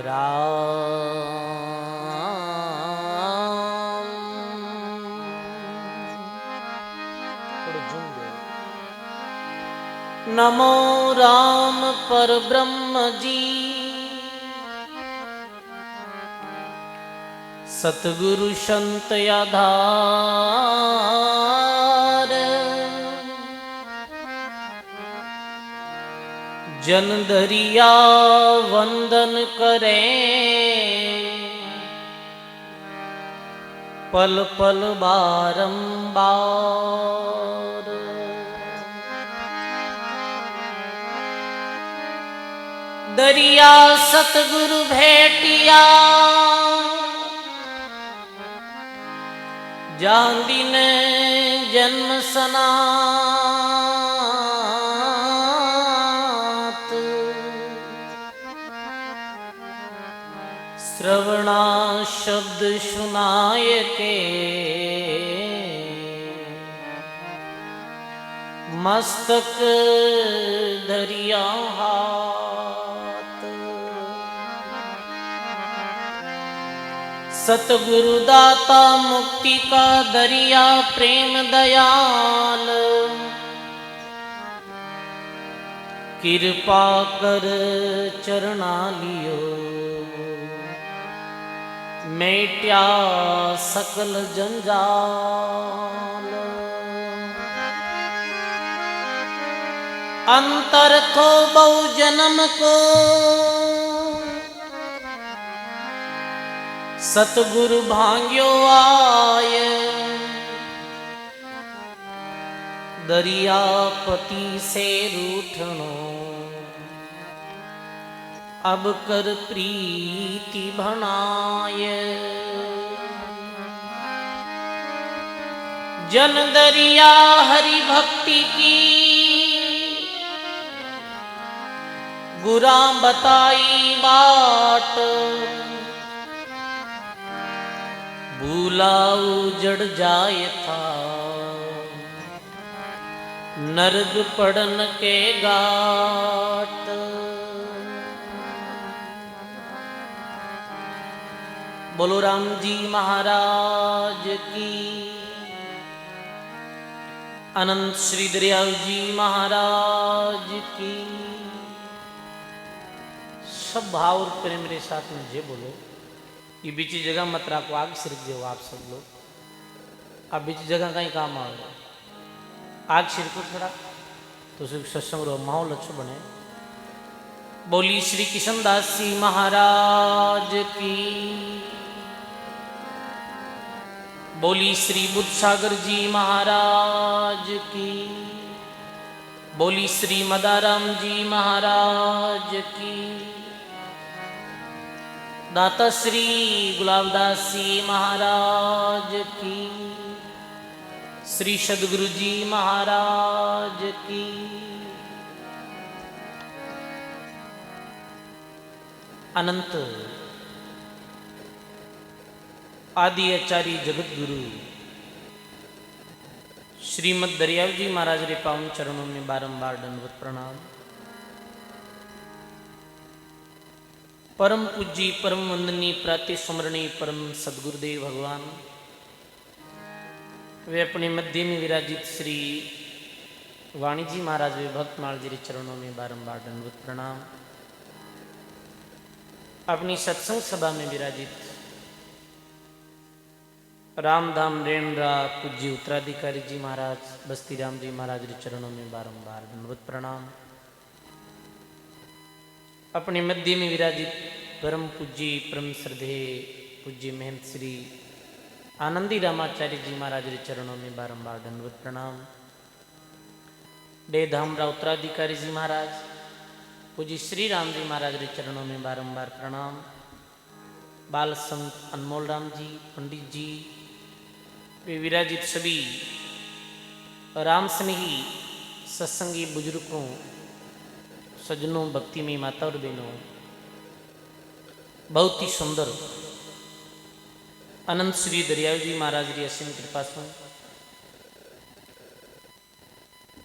राम। थोड़े झूम दो। नमो राम पर ब्रह्म जी, सतगुरु संत आधार। जन धरिया वंदन करें, पल पल बारंबार। दरिया सतगुरु भेटिया, जांदी ने जन्म सनात। श्रवणा शब्द सुनाय के, मस्तक धरिया हाथ। सतगुरु दाता मुक्ति का दरिया प्रेम दयाल, कृपा कर चरणा लियो, मेट्या सकल जंजाल। अंतर थो बहु जन्म को, सतगुरु भांग्यो आय। दरियापति से रूठणो, अब कर प्रीति भणाय। जन दरिया हरि भक्ति की, गुरा बताई बाट। भूला उजड़ जाय था, नर्क पड़न के घाट। बोलो राम जी महाराज की, अनंत श्री दरियाव जी महाराज की। सब भाव और प्रेम मेरे साथ में जे बोलो। ये बीच जगह मत रखो, आग सिरक दो आप सब लोग। अब बीच जगह का ही काम आओगे, आग सिरको थोड़ा तो सिर्फ सत्संग रो माहौल अच्छो बने। बोली श्री किशनदास जी महाराज की, बोली श्री बुद्ध सागर जी महाराज की, बोली श्री मदाराम जी महाराज की, दाता श्री गुलाबदास जी महाराज की, श्री सदगुरु जी महाराज की। अनंत आदि आचार्य जगत गुरु श्रीमद दरियाव जी महाराज रे पावन चरणों में बारंबार दंडवत प्रणाम। परम पूज्य परम वंदनीय प्रातः स्मरणीय परम सदगुरुदेव भगवान, वे अपने मध्य में विराजित श्री वाणी जी महाराज वे भक्तमाल जी के चरणों में बारंबार दंडवत प्रणाम। अपनी सत्संग सभा में विराजित रामधाम रेणरा पूज्य उत्तराधिकारी जी महाराज बस्ती राम जी महाराज के चरणों में बारंबार दंडवत प्रणाम। अपने मध्य में विराजित परम पूज्य परम श्रद्धेय पूज्य महंत श्री आनंदी रामाचार्य जी महाराज के चरणों में बारंबार दंडवत प्रणाम। डे धामरा उत्तराधिकारी जी महाराज पूज्य श्री राम जी महाराज के चरणों में बारंबार प्रणाम। बाल संत अनमोल राम जी पंडित जी वे विराजित सभी राम स्नेही सत्संगी बुजुर्गों सज्जनों भक्तिमय माता और बहनों, बहुत ही सुंदर अनंत श्री दरियाव जी महाराज की असीम कृपा से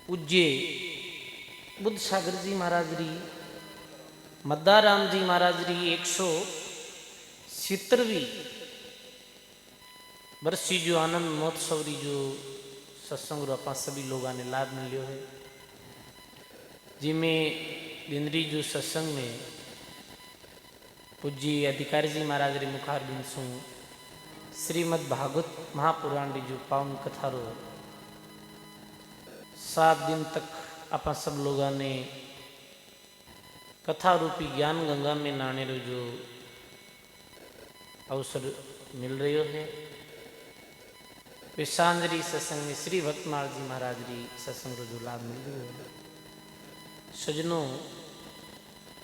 पूज्य बुद्ध सागर जी महाराज री मद्दाराम जी महाराज री 170वीं वर्षी जो आनंद महोत्सव री जो सत्संग रो अपना सभी लोगों ने लाभ मिलियो है, जिमें दिनरी जो सत्संग में पूज्य अधिकारी जी महाराज रे मुखार बिंसु श्रीमद् भागवत महापुराण री जो पावन कथा रो 7 दिन तक अपन सब लोगों ने कथा रूपी ज्ञान गंगा में नहाने रो जो अवसर मिल रही है। सांजरी सत्संग में श्री भक्तमाल जी महाराज री सत्संग रो जो लाभ मिल रही है। सजनों,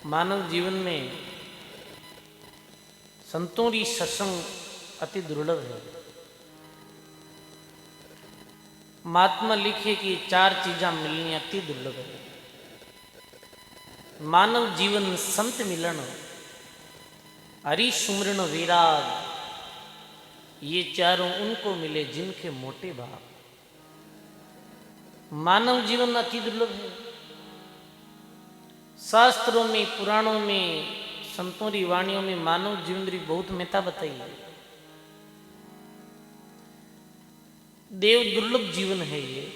मानव जीवन में संतों री सत्संग अति दुर्लभ है। महात्मा लिखे कि 4 चीजा मिलनी अति दुर्लभ है। मानव जीवन संत मिलन, हरि सुमरण विराग, ये चारों उनको मिले जिनके मोटे भाग। मानव जीवन अति दुर्लभ है। शास्त्रों में, पुराणों में, संतों की वाणियों में मानव जीवन की बहुत महत्ता बताई है। देव दुर्लभ जीवन है ये।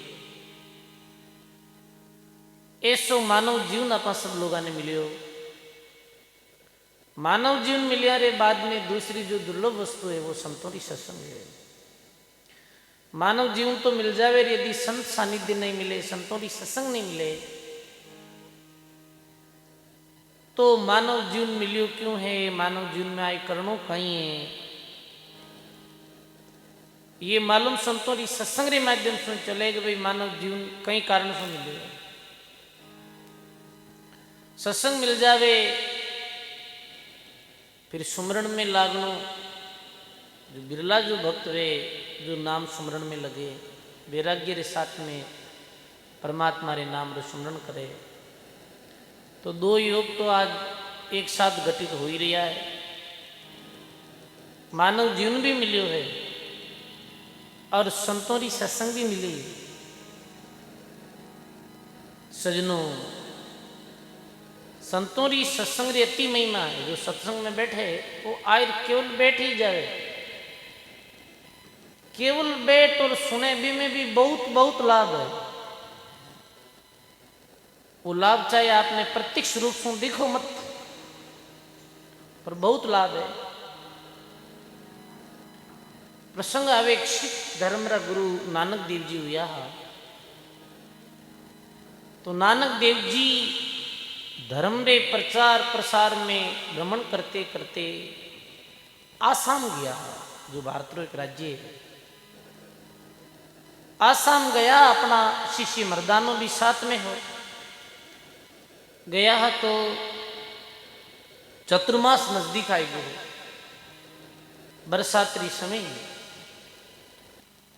ऐसो मानव जीवन अपन सब लोगों ने मिलियो। मानव जीवन मिलिया रे बाद में दूसरी जो दुर्लभ वस्तु है वो संतों की सत्संग है। मानव जीवन तो मिल जावे, यदि संत सानिध्य नहीं मिले, संतों की सत्संग नहीं मिले, तो मानव जीवन मिलियो क्यों है? मानव जीवन में आए करणों कहीं है, ये मालूम संतों की सत्संग के माध्यम से चले कि भाई मानव जीवन कई कारण से मिले। सत्संग मिल जावे फिर सुमरण में लागनो। जो बिरला जो भक्त वे जो नाम सुमरण में लगे, वैराग्य रे साथ में परमात्मा रे नाम रे सुमरण करे, तो 2 योग तो आज एक साथ घटित हो ही रहा है। मानव जीवन भी मिलियो है और संतों की सत्संग भी मिली। सजनों, संतों की सत्संग री अति महिमा है। जो सत्संग में बैठे वो आए केवल बैठ ही जाए, केवल बैठ और सुने भी में भी बहुत बहुत लाभ है। वो लाभ चाहे आपने प्रत्यक्ष रूप से दिखो मत, पर बहुत लाभ है। प्रसंग आवे सिख धर्म रा गुरु नानक देव जी हुआ। तो नानक देव जी धर्म रे प्रचार प्रसार में भ्रमण करते करते आसाम गया, जो भारत रो एक राज्य है। आसाम गया, अपना शिष्य मर्दानो भी साथ में हो गया है। तो चतुर्मास नजदीक आई गए, बरसात री समय,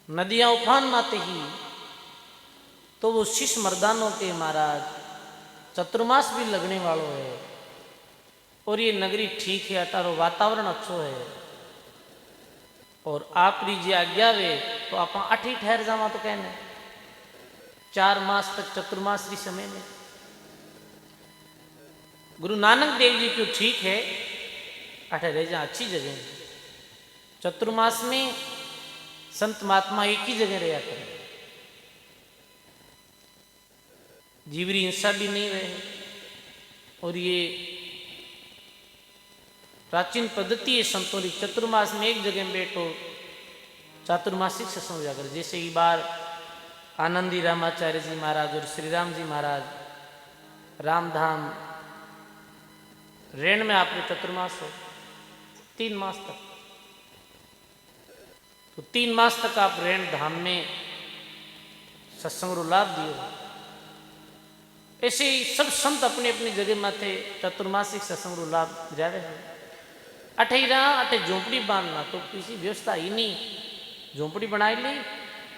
नदियां उफान माते ही। तो वो शिष्य मर्दानों के महाराज चतुर्मास भी लगने वालों है और ये नगरी ठीक है, अटारो वातावरण अच्छो है और आप जी आज्ञा वे तो आप 8 ही ठहर जावा। तो कहने 4 मास तक चतुर्मास री समय में गुरु नानक देव जी क्यों ठीक है, 8 रह जा, अच्छी जगह। चतुर्मास में संत महात्मा एक ही जगह रहा करें, जीवरी हिंसा भी नहीं रहे। और ये प्राचीन पद्धति है संतों की। चतुर्मास में एक जगह में बैठो, चातुर्मासिक सत्संग हो जाकर। जैसे ये बार आनंदी रामाचार्य जी महाराज और श्री राम जी महाराज रामधाम रेण में आपने चतुर्मास हो 3 मास तक। तो 3 मास तक आप रेण धाम में सत्संग रो लाभ दियो। ऐसे ही सब संत अपने अपनी जगह माथे चतुर्मासिक सत्संग रो लाभ जावे है। अठे ही रहा, अठे झोंपड़ी बांधना तो किसी व्यवस्था ही नहीं, झोंपड़ी बनाई ली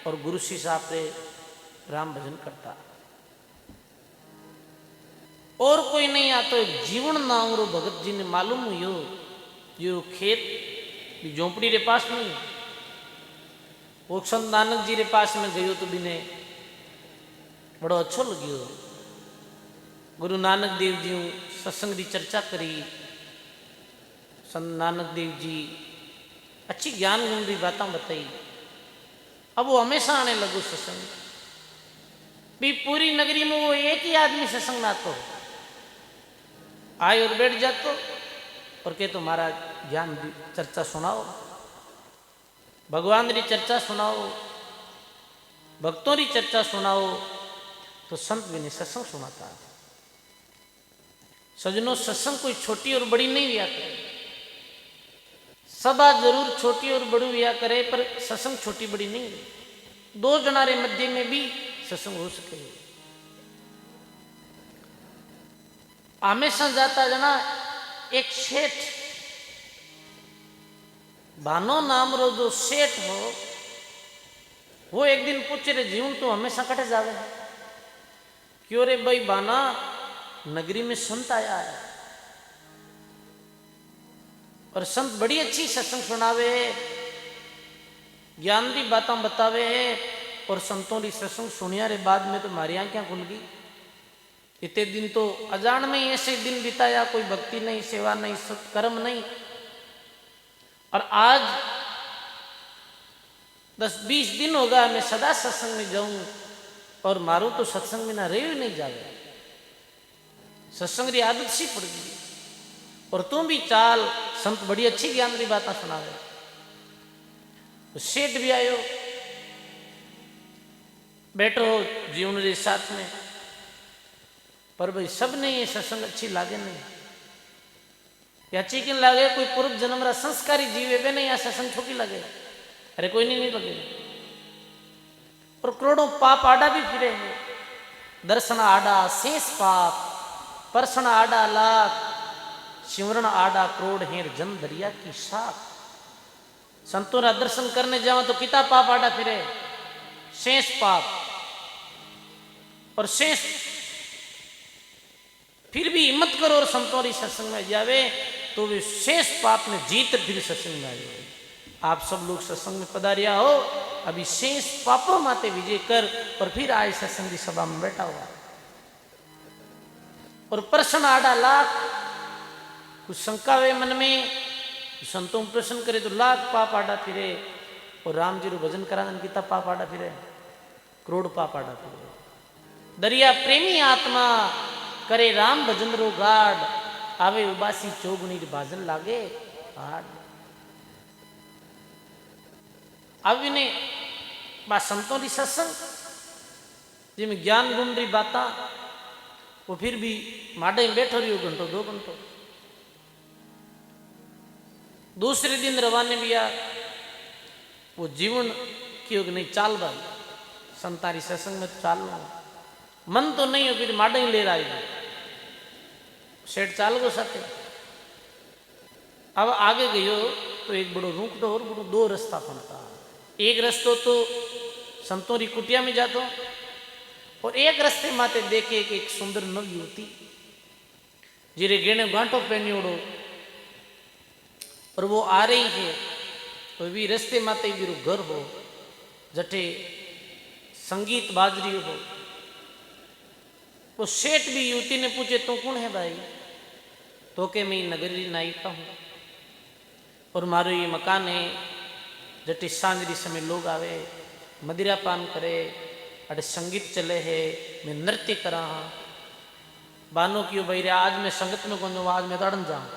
और गुरु शिष्य आपने राम भजन करता। और कोई नहीं आता। जीवन नाम रो भगत जी ने मालूम हुई जो खेत झोंपड़ी रे पास नहीं, वो संत नानक जी रे पास में गयो तो बिने बड़ो अच्छो लगियो। गुरु नानक देव जी सत्संग की चर्चा करी, संत नानक देव जी अच्छी ज्ञान गुण की बातें बताई। अब वो हमेशा आने लगो सत्संग भी। पूरी नगरी में वो एक ही आदमी सत्संग ना तो आए और बैठ जातो और कहे तो महाराज ज्ञान चर्चा सुनाओ, भगवान की चर्चा सुनाओ, भक्तों की चर्चा सुनाओ। तो संत भी नहीं सत्संग सुनाता। सजनों, सत्संग कोई छोटी और बड़ी नहीं हुआ करे। सभा जरूर छोटी और बड़ी हुआ करे, पर सत्संग छोटी बड़ी नहीं है। दो जनारे मध्य में भी सत्संग हो सके। हमेशा जाता जना एक सेठ, भानो नाम रो जो सेठ हो, वो एक दिन पूछे रे जीवन तो हमेशा कटे जावे। क्यों रे भाई बाना, नगरी में संत आया है और संत बड़ी अच्छी सत्संग सुनावे, ज्ञान की बातें बतावे है। और संतों की सत्संग सुनिया रे बाद में तो हमारी आंखें खुल गई। इतने दिन तो अजान में ही ऐसे दिन बिताया, कोई भक्ति नहीं, सेवा नहीं, सत्कर्म नहीं। और आज 10-20 दिन होगा मैं सदा सत्संग में जाऊं और मारू तो सत्संग में ना रहे ही नहीं जावे। सत्संग की आदत सी पड़ गई। और तुम भी चाल, संत बड़ी अच्छी ज्ञान की बातें सुनावे। तो सेठ भी आयो, बैठो जीवन के साथ में, पर भाई सब ने ये सत्संग अच्छी लागे नहीं। या चिकन लागे कोई पूर्व जन्म रा संस्कारी जीवे वे नहीं, या सत्संग छोटी लगे। अरे कोई नहीं लगे। और करोड़ों पाप आड़ा भी फिरे हैं। दर्शन आड़ा शेष पाप, परसन आड़ा लाख, सिमरन आड़ा करोड़ हेर जन दरिया की साख। संतों रा दर्शन करने जाओ तो किता पाप आड़ा फिरे, शेष पाप। और शेष फिर भी हिम्मत करो और संतों की सत्संग में जावे तो वे शेष पाप ने जीत फिर सत्संग में आए। आप सब लोग सत्संग में पधारिया हो, अभी शेष पापों माते विजय कर और फिर आए सत्संग की सभा में बैठा हुआ। और प्रश्न आड़ा लाख, कुछ शंका वे मन में, संतों में प्रश्न करे तो लाख पाप आड़ा फिरे। और राम जी रो भजन कराने कितना पाप आड़ा फिरे, करोड़ पाप आड़ा फिरे। दरिया प्रेमी आत्मा करे राम भजन रो गाड, आवे उबासी चौगुनी बाजन लागे हाड। अब इन्हें बा संतों की सत्संग जिनमें ज्ञान गुण री बाता, वो फिर भी माडे में बैठो रही हो घंटों 2 घंटों। दूसरे दिन रवाने भी आ, वो जीवन की नहीं चाल भाई, संतारी सत्संग में चाल मन तो नहीं हो, फिर माडे ही ले रहा है। सेठ चाल गो साथे। अब आगे गयो तो एक बड़ो रूखड़ो और बड़ो 2 रास्ता पड़ता। एक रास्तो तो संतों की कुटिया में जातो, और एक रास्ते माते देखे कि एक सुंदर नव युवती जिरे गेने गांठो पहनियोड़ो, और वो आ रही है। और भी रास्ते माते भी घर हो, जटे संगीत बाज रही हो। वो सेठ भी युवती ने पूछे तो कौन है भाई? तो के मैं नगरी नायिका हूँ और मारो ये मकान है, जटे सांझरी समय लोग आवे, मदिरा पान करे, अरे संगीत चले है, मैं नृत्य करा हाँ। बानो क्यों भाई रे, आज मैं संगत में कौन जाऊँ, आज मैं तो अड़न जाऊँ।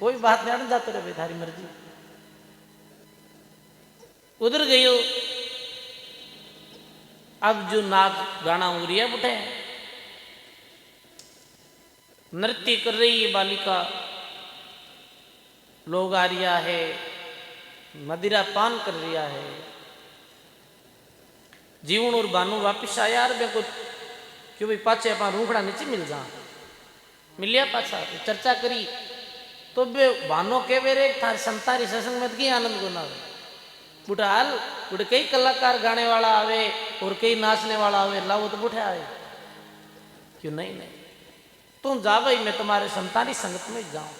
कोई बात नहीं, अड़न जाते रहे, थारी मर्जी। उधर गयो। अब जो नाग गाना हो रही है बुढ़े, नृत्य कर रही है बालिका, लोग आ रिया है, मदिरा पान कर रिया है। जीवन और बानू वापिस आया यार मेरे को, क्यों भाई पाचे अपना रूखड़ा नीचे मिल जा, मिलिया पाछा चर्चा करी तो बे बानो के बेरे थार संतारी सत्संग में की आनंद को ना बुढ़ा हाल बुढ़े कई कलाकार गाने वाला आवे और कई नाचने वाला आवे, लाओ तो बुढ़े आए क्यों नहीं? नहीं तुम जा भाई, मैं तुम्हारे संतानी संगत में जाऊं।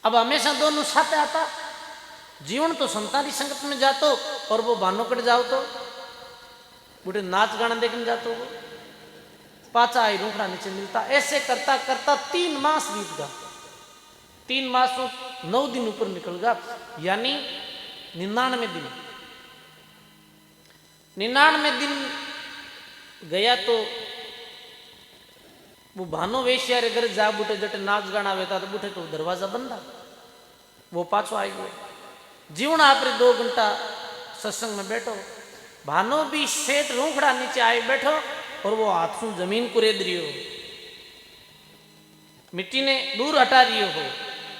अब हमेशा दोनों साथ आता, जीवन तो संतानी संगत में जातो और वो बानो कट जाओ तो बुढ़े नाच गाना देखने जाते हो। पाचा आई रूखड़ा नीचे मिलता। ऐसे करता करता 3 मास बीत गया। 3 मास 9 दिन ऊपर निकल गया, यानी 99 दिन। 99 दिन गया तो वो भानो वेश्या रे घर जा बूटे जटे नाच गाना वेता तो बूटे तो दरवाजा बंद था। वो पाछो आई गयो। जीवन आपरे 2 घंटा सत्संग में बैठो। भानो भी सेठ रूखड़ा नीचे आए बैठो और वो हाथ से जमीन को रेद रही हो, मिट्टी ने दूर हटा रही हो।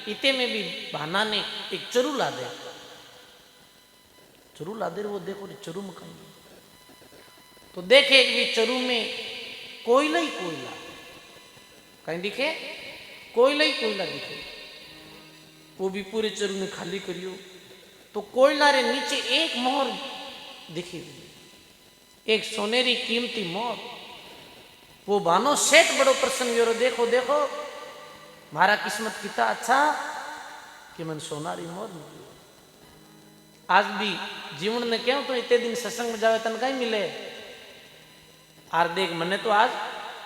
इते में भी भाना ने एक चरू ला दे। चरू ला दे, वो देखो चरू में कहीं तो देखे एक भी चरू में कोयला ही कोयला कहीं दिखे, कोयला ही कोयला दिखे। वो भी पूरे चरू ने खाली करियो तो कोयला रे नीचे एक मोहर दिखी, एक सोनेरी कीमती मोहर। वो भानो सेठ बड़ो प्रसन्न हुयो, देखो देखो मारा किस्मत कितना अच्छा कि मन सोनारी मोहर मिली। आज भी जीवन ने क्यों तो इतने दिन सत्संग में जावे तन कहीं मिले, आर देख मने तो आज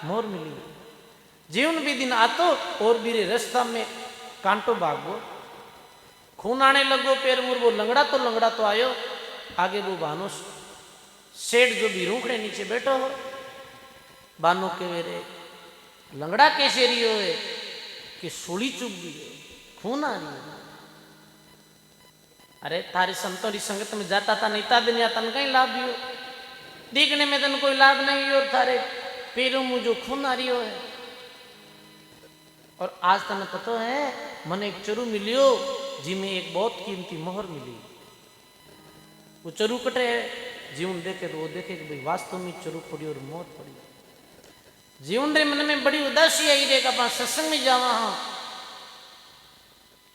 मोर मिली। जीवन भी दिन आतो और भी रास्ता में कांटो भागो, खून आने लगो पैर मुर। वो लंगड़ा तो आयो आगे। वो भानो सेठ जो भी रूखड़े नीचे बैठो हो, बानो के वेरे लंगड़ा कैसे रियो है कि सूली चुप गई है, खून आ रही है। अरे थारी संतों की संगत में जाता था नहीं था दिन या तन कहीं लाभ हो, देखने में तन कोई लाभ नहीं और थारे पैरों में जो खून आ रही हो है। और आज तने पता है मने एक चरू मिलियो जिसमें एक बहुत कीमती मोहर मिली। वो चरू कटे जीवन देखे तो वो देखे कि भाई वास्तव में चरू पड़ी और मोहर पड़ी। जीवन रे मन में बड़ी उदासी आई रे अपन सत्संग में जावा हाँ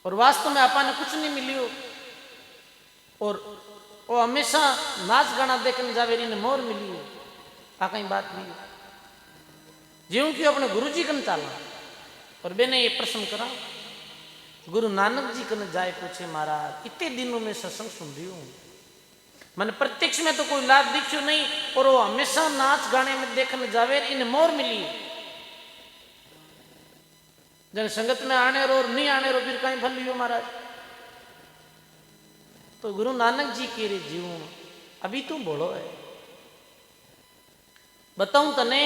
और वास्तव में आपने कुछ नहीं मिलियो। और वो हमेशा नाच गाना देखने जावे ने मोहर मिली है। आ कहीं बात नहीं जीवन की अपने गुरु जी कन चाला। और मैंने ये प्रश्न करा, गुरु नानक जी कन जाए पूछे महाराज इतने दिनों में सत्संग सुन रही हूँ, मैंने प्रत्यक्ष में तो कोई लाभ दिखो नहीं और वो हमेशा नाच गाने में देखने जावे इन मोर मिली। जन संगत में आने रो और नहीं आने रो फिर कहीं फल लियो महाराज। तो गुरु नानक जी के रे जीवन अभी तू बोलो है, बताऊं तने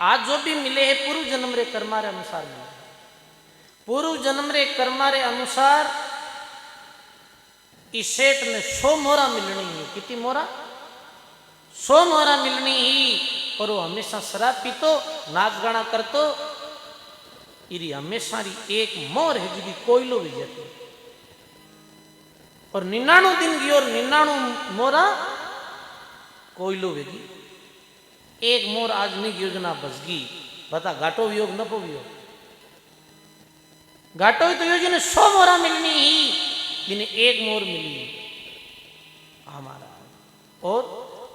आज जो भी मिले है पूर्व जन्म रे कर्मा रे अनुसार मिले। पूर्व जन्म रे कर्मा रे अनुसार इस सेठ ने 100 मोहरा मिलनी है। कितनी मोहरा? 100 मोहरा मिलनी ही। और वो हमेशा शराब पीतो, नाच गाना करतो। इरी हमेशा री एक मोहर है जी कोयलो भी जाती। और 99 दिन की और 99 मोहरा कोयलो वेगी। एक मोर आज नहीं योजना बसगी, बता घाटो वियोग न पो वियोग। घाटो ही तो योजना 100 मोहरा मिलनी ही, जिन्हें एक मोर मिली हमारा। और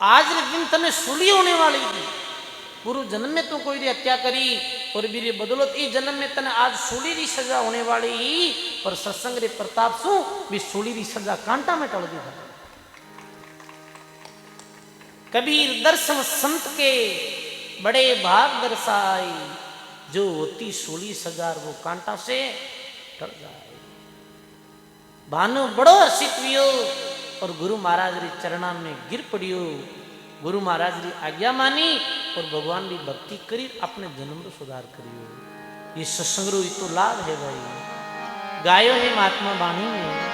आज दिन तने सुली होने वाली थी। पूर्व जन्म में तो कोई हत्या करी और मेरी बदौलत इस जन्म में तने आज सूली री सजा होने वाली ही। पर सत्संग रे प्रताप सु भी सूली री सजा कांटा में टल दी। कबीर दर्शन संत के बड़े भाग दर्शाई, जो होती सूली सजार वो कांटा से टल जाए। भानु बड़ो हर्षित हुयो और गुरु महाराज री चरणा में गिर पड़ियो। गुरु महाराज री आज्ञा मानी और भगवान री भक्ति करी, अपने जन्म रो सुधार करियो। ये सत्संग रो तो लाभ है भाई। गायो है महात्मा बाणी में।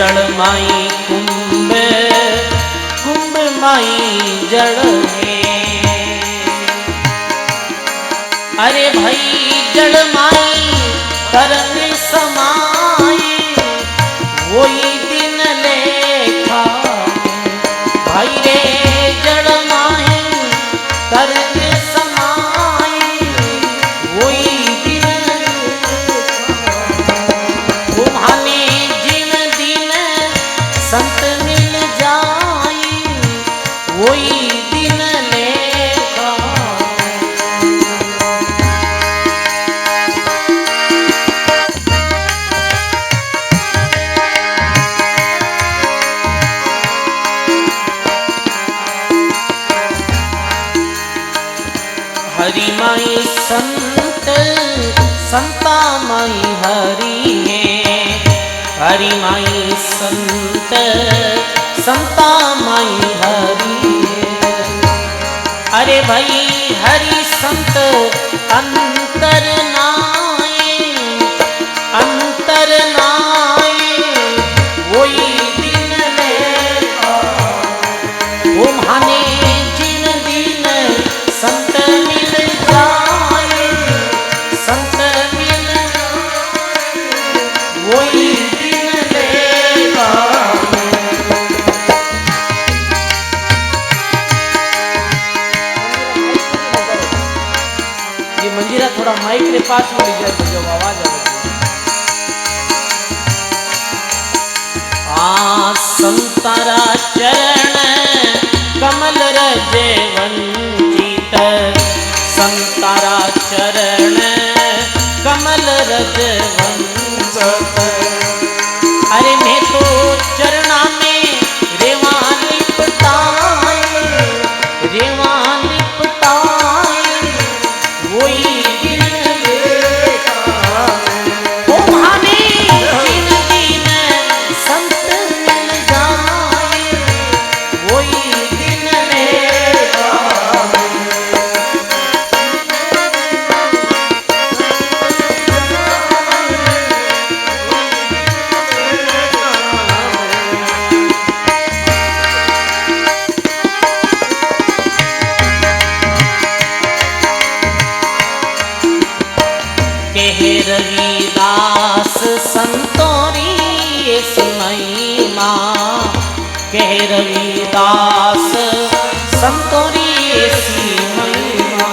जल माई कुंभ कुंभ माई जल है। अरे भाई जल माई तरंग समाई वही दिन लेखा भाई रे जल माई तरंग समाई वही दिन तुम्हाने जिन दिन संत मिल जाई वही दिन लेखा। हरि माई संत संता माई हरि है। हरि माई संत संता माई हरि है। अरे भाई हरि संत अंतर नाए वही दिन लेखा। तुम्हाने जिन दिन संत मिल जाए संत मिल वही दिन लेगा। ये मंजीरा थोड़ा माइक के पास में लीजिए तो जब आवाज आ रही संतारा चरण कमल रजे वंचित संतारा चरण कमल रज वंचित। अरे मैं तो चरणा में रेवा लिपटाए वही दिन लेखा। तुम्हारे जिन दिन संत मिल जाए वही दिन लेखा। कह रविदास संतोरी ऐसी महिमा कह रविदास संतोरी ऐसी महिमा।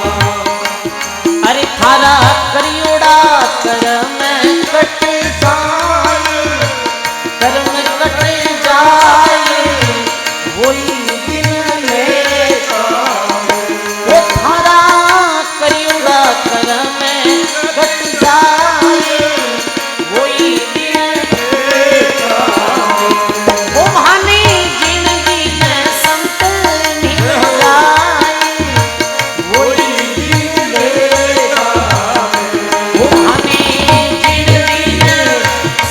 अरे थारा करियोड़ा कर्म कट जाए वही दिन लेखा। वो थारा करियोड़ा कर्म कट जाए वही दिन लेखा। तुम्हाने जिन दिन संत मिल जाए वही दिन लेखा। तुम्हाने जिन दिन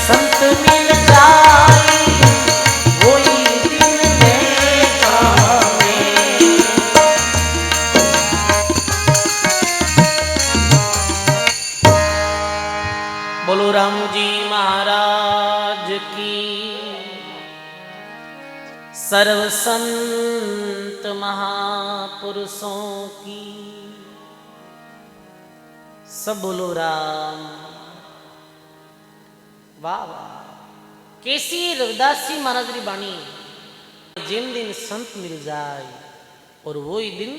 संत मिल जाए वही दिन लेखा। बोलो राम जी महाराज की। सर्व संत महापुरुषों की सब बोलो राम। वाह वाह कैसी रविदास जी महाराज री बाणी। जिन दिन संत मिल जाए और वो ही दिन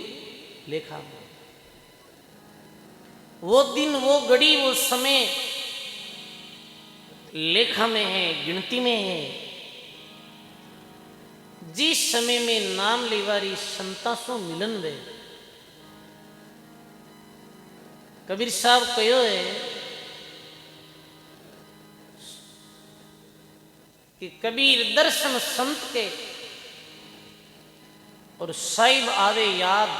लेखा। वो दिन वो घड़ी वो समय लेखा में है गिनती में है। जिस समय में नाम लेवारी संता सो मिलन वे। कबीर साहब कहो है कि कबीर दर्शन संत के और साहिब आवे याद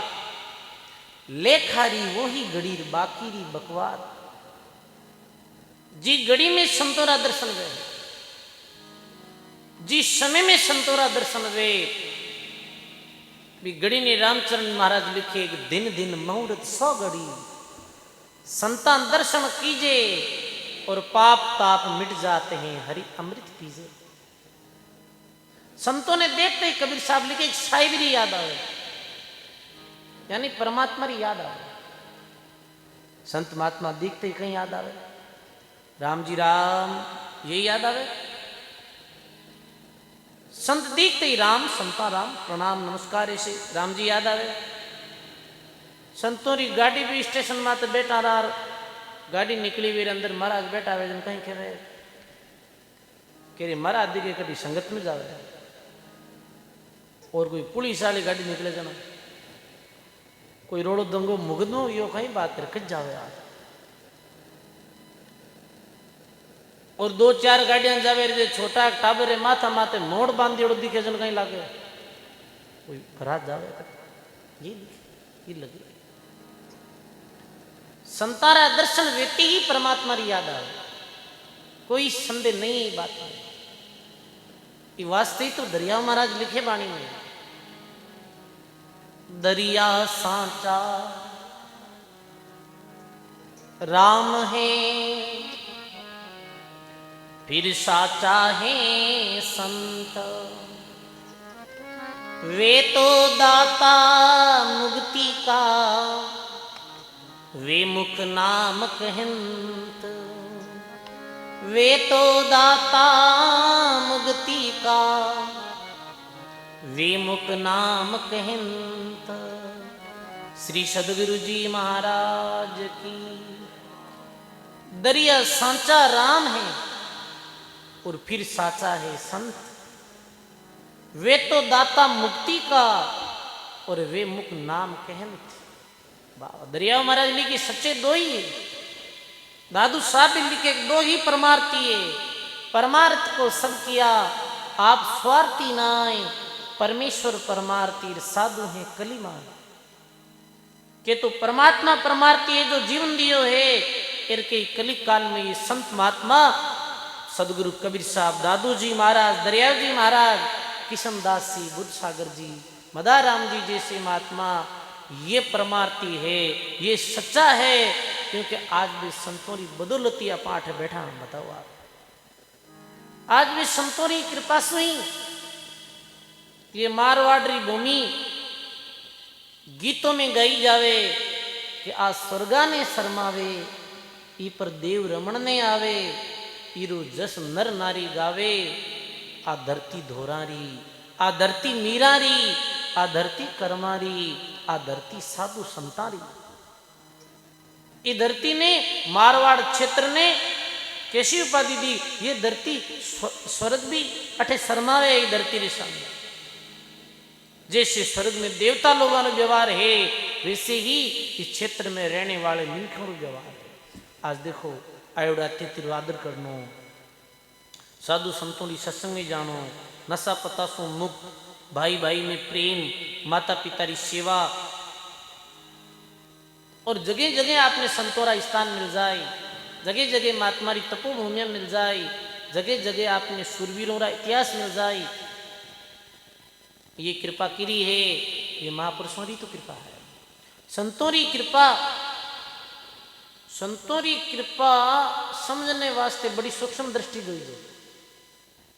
लेखारी वो ही घड़ी बाकी री बकवाद। जी घड़ी में संतोरा दर्शन वे जिस समय में संतोरा दर्शन वे भी घड़ी ने रामचरण महाराज लिखे एक दिन दिन मुहूर्त 100 घड़ी संतान दर्शन कीजिए और पाप ताप मिट जाते हैं हरि अमृत पीजिए। संतों ने देखते ही कबीर साहब लिखे शायरी याद आवे, यानी परमात्मा री याद आवे। संत महात्मा देखते ही कहीं याद आवे, राम जी राम यही याद आवे। संत देखते ही राम, संता राम, प्रणाम नमस्कार, ऐसे राम जी याद आवे। संतों री गाड़ी भी स्टेशन माते बैठा रहा, गाड़ी निकली वीर अंदर महाराज बैठा हुए, कहीं कह रहे महाराज दिखे कभी संगत में जावे, और कोई पुलिस वाली गाड़ी निकले जाना, कोई रोड़ो दंगो मुगदो यो कहीं बात कर कच जावे आज। और दो चार गाड़ियां जावे रे, छोटा टाबर रे माथा माथे मोड़ बांध दियो दिखे जन कहीं लागे, कोई फराज जावे ये लगे। संतारा दर्शन व्यक्ति ही परमात्मा री याद आवे, कोई संदेह नहीं है बात में। ये वास्ते तो दरिया महाराज लिखे बाणी में, दरिया सांचा राम है, फिर साचा है संत, वे तो दाता मुक्ति का, वे मुख नाम कहंत, वे तो दाता मुक्ति का, वे मुख नाम कहंत। श्री सदगुरु जी महाराज की। दरिया सांचा राम है और फिर साचा है संत, वे तो दाता मुक्ति का और वे मुख नाम कहंत। दरिया महाराज लिखे सच्चे दो ही है, दादू साहब भी लिखे दो ही परमार्थी है, परमार्थ को सब किया आप स्वार्थी नाय, परमेश्वर परमार्थी साधु है कलिमा। के तो परमात्मा परमार्थी है जो जीवन दियो है, इनके कलिक काल में ये संत महात्मा सदगुरु कबीर साहब, दादू जी महाराज, दरिया जी महाराज, किशनदास जी, बुद्ध सागर जी, मदाराम जी जैसे महात्मा, ये परमार्थी है, ये सच्चा है। क्योंकि आज भी संतों की बदौलती पाठ बैठा हम बताओ आप, आज भी संतों की कृपा से ही ये मारवाड़ी भूमि गीतों में गाई जावे कि आज स्वर्गा ने शर्मावे, ई पर देव रमण ने आवे, इरो जस नर नारी गावे, आ धरती धोरारी, आ धरती मीरारी, आ धरती कर्मारी, आ धरती साधु संतारी। ये धरती ने मारवाड़ क्षेत्र ने कैसी उपाधि दी, ये धरती स्वर्ग भी अठे शर्मावे, ये धरती रे सामने। जैसे स्वर्ग में देवता लोगों का व्यवहार है, वैसे ही इस क्षेत्र में रहने वाले मिनखों का व्यवहार है। आज देखो आयोडा तिरवादर करनो, साधु संतों की सत्संग में जानो, नशा पता सो मुक्त, भाई भाई में प्रेम, माता पिता की सेवा, और जगह जगह आपने संतों का स्थान मिल जाए, जगह जगह महात्मा की तपोभूमियां मिल जाए, जगह जगह आपने सुरवीरों का इतिहास मिल जाए। ये कृपा किरी है, ये महापुरुषों की तो कृपा है, संतों की कृपा। संतों की कृपा समझने वास्ते बड़ी सूक्ष्म दृष्टि दी है।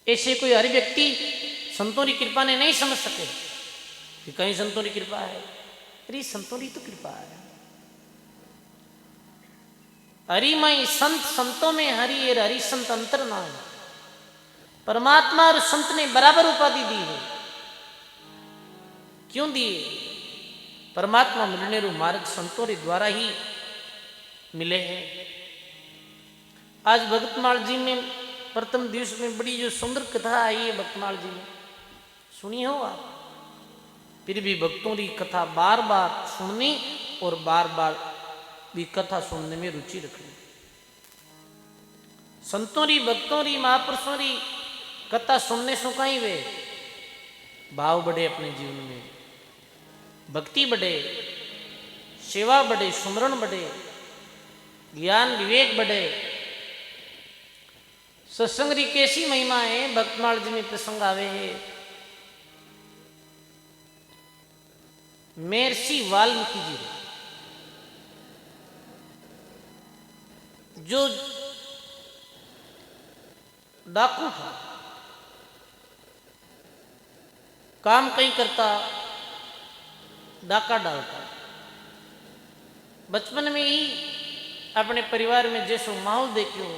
ऐसे कोई हर व्यक्ति संतों की कृपा ने नहीं समझ सके कि कहीं संतों की कृपा है। अरे संतों की तो कृपा है, हरिमय संत, संतों में हरि और हरि संत अंतर ना है। परमात्मा और संत ने बराबर उपाधि दी है। क्यों दिए? परमात्मा मिलने रू मार्ग संतों के द्वारा ही मिले हैं। आज भगतमाल जी में प्रथम दिवस में बड़ी जो सुंदर कथा आई है, भगतमाल जी में सुनी हो आप? फिर भी भक्तों की कथा बार बार सुननी और बार बार भी कथा सुनने में रुचि रखनी। संतों की, भक्तों की, महापुरुषों की कथा सुनने से कहीं वे भाव बढ़े, अपने जीवन में भक्ति बढ़े, सेवा बढ़े, सुमरण बढ़े, ज्ञान विवेक बढ़े। सत्संग की कैसी महिमा है। भक्तमाल जी में प्रसंग आवे है, महर्षि वाल्मीकि जी जो डाकू था, काम कहीं करता, डाका डालता। बचपन में ही अपने परिवार में जैसो माहौल देखियो,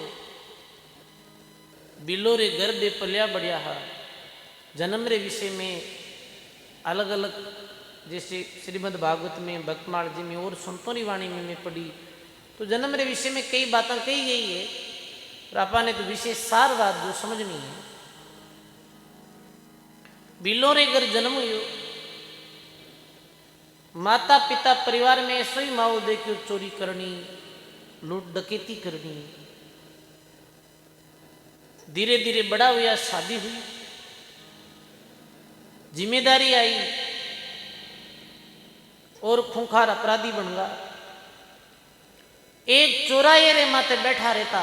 बिलो रे घर दे पलिया बढ़िया हा, जन्म रे विषय में अलग अलग, जैसे श्रीमद् भागवत में, भक्तमाल जी में और संतों की वाणी में मैं पढ़ी, तो जन्म रे विषय में कई बातें कही गई है, पर आपा ने तो विशेष सार बात जो समझनी है। बिलो रे घर जन्म हुई, माता पिता परिवार में ऐसो ही माहौल देखियो, चोरी करनी, लूट डकैती करनी। धीरे धीरे बड़ा हुआ, शादी हुई, जिम्मेदारी आई और खूंखार अपराधी बन गया। एक चौराहे रे माथे बैठा रहता,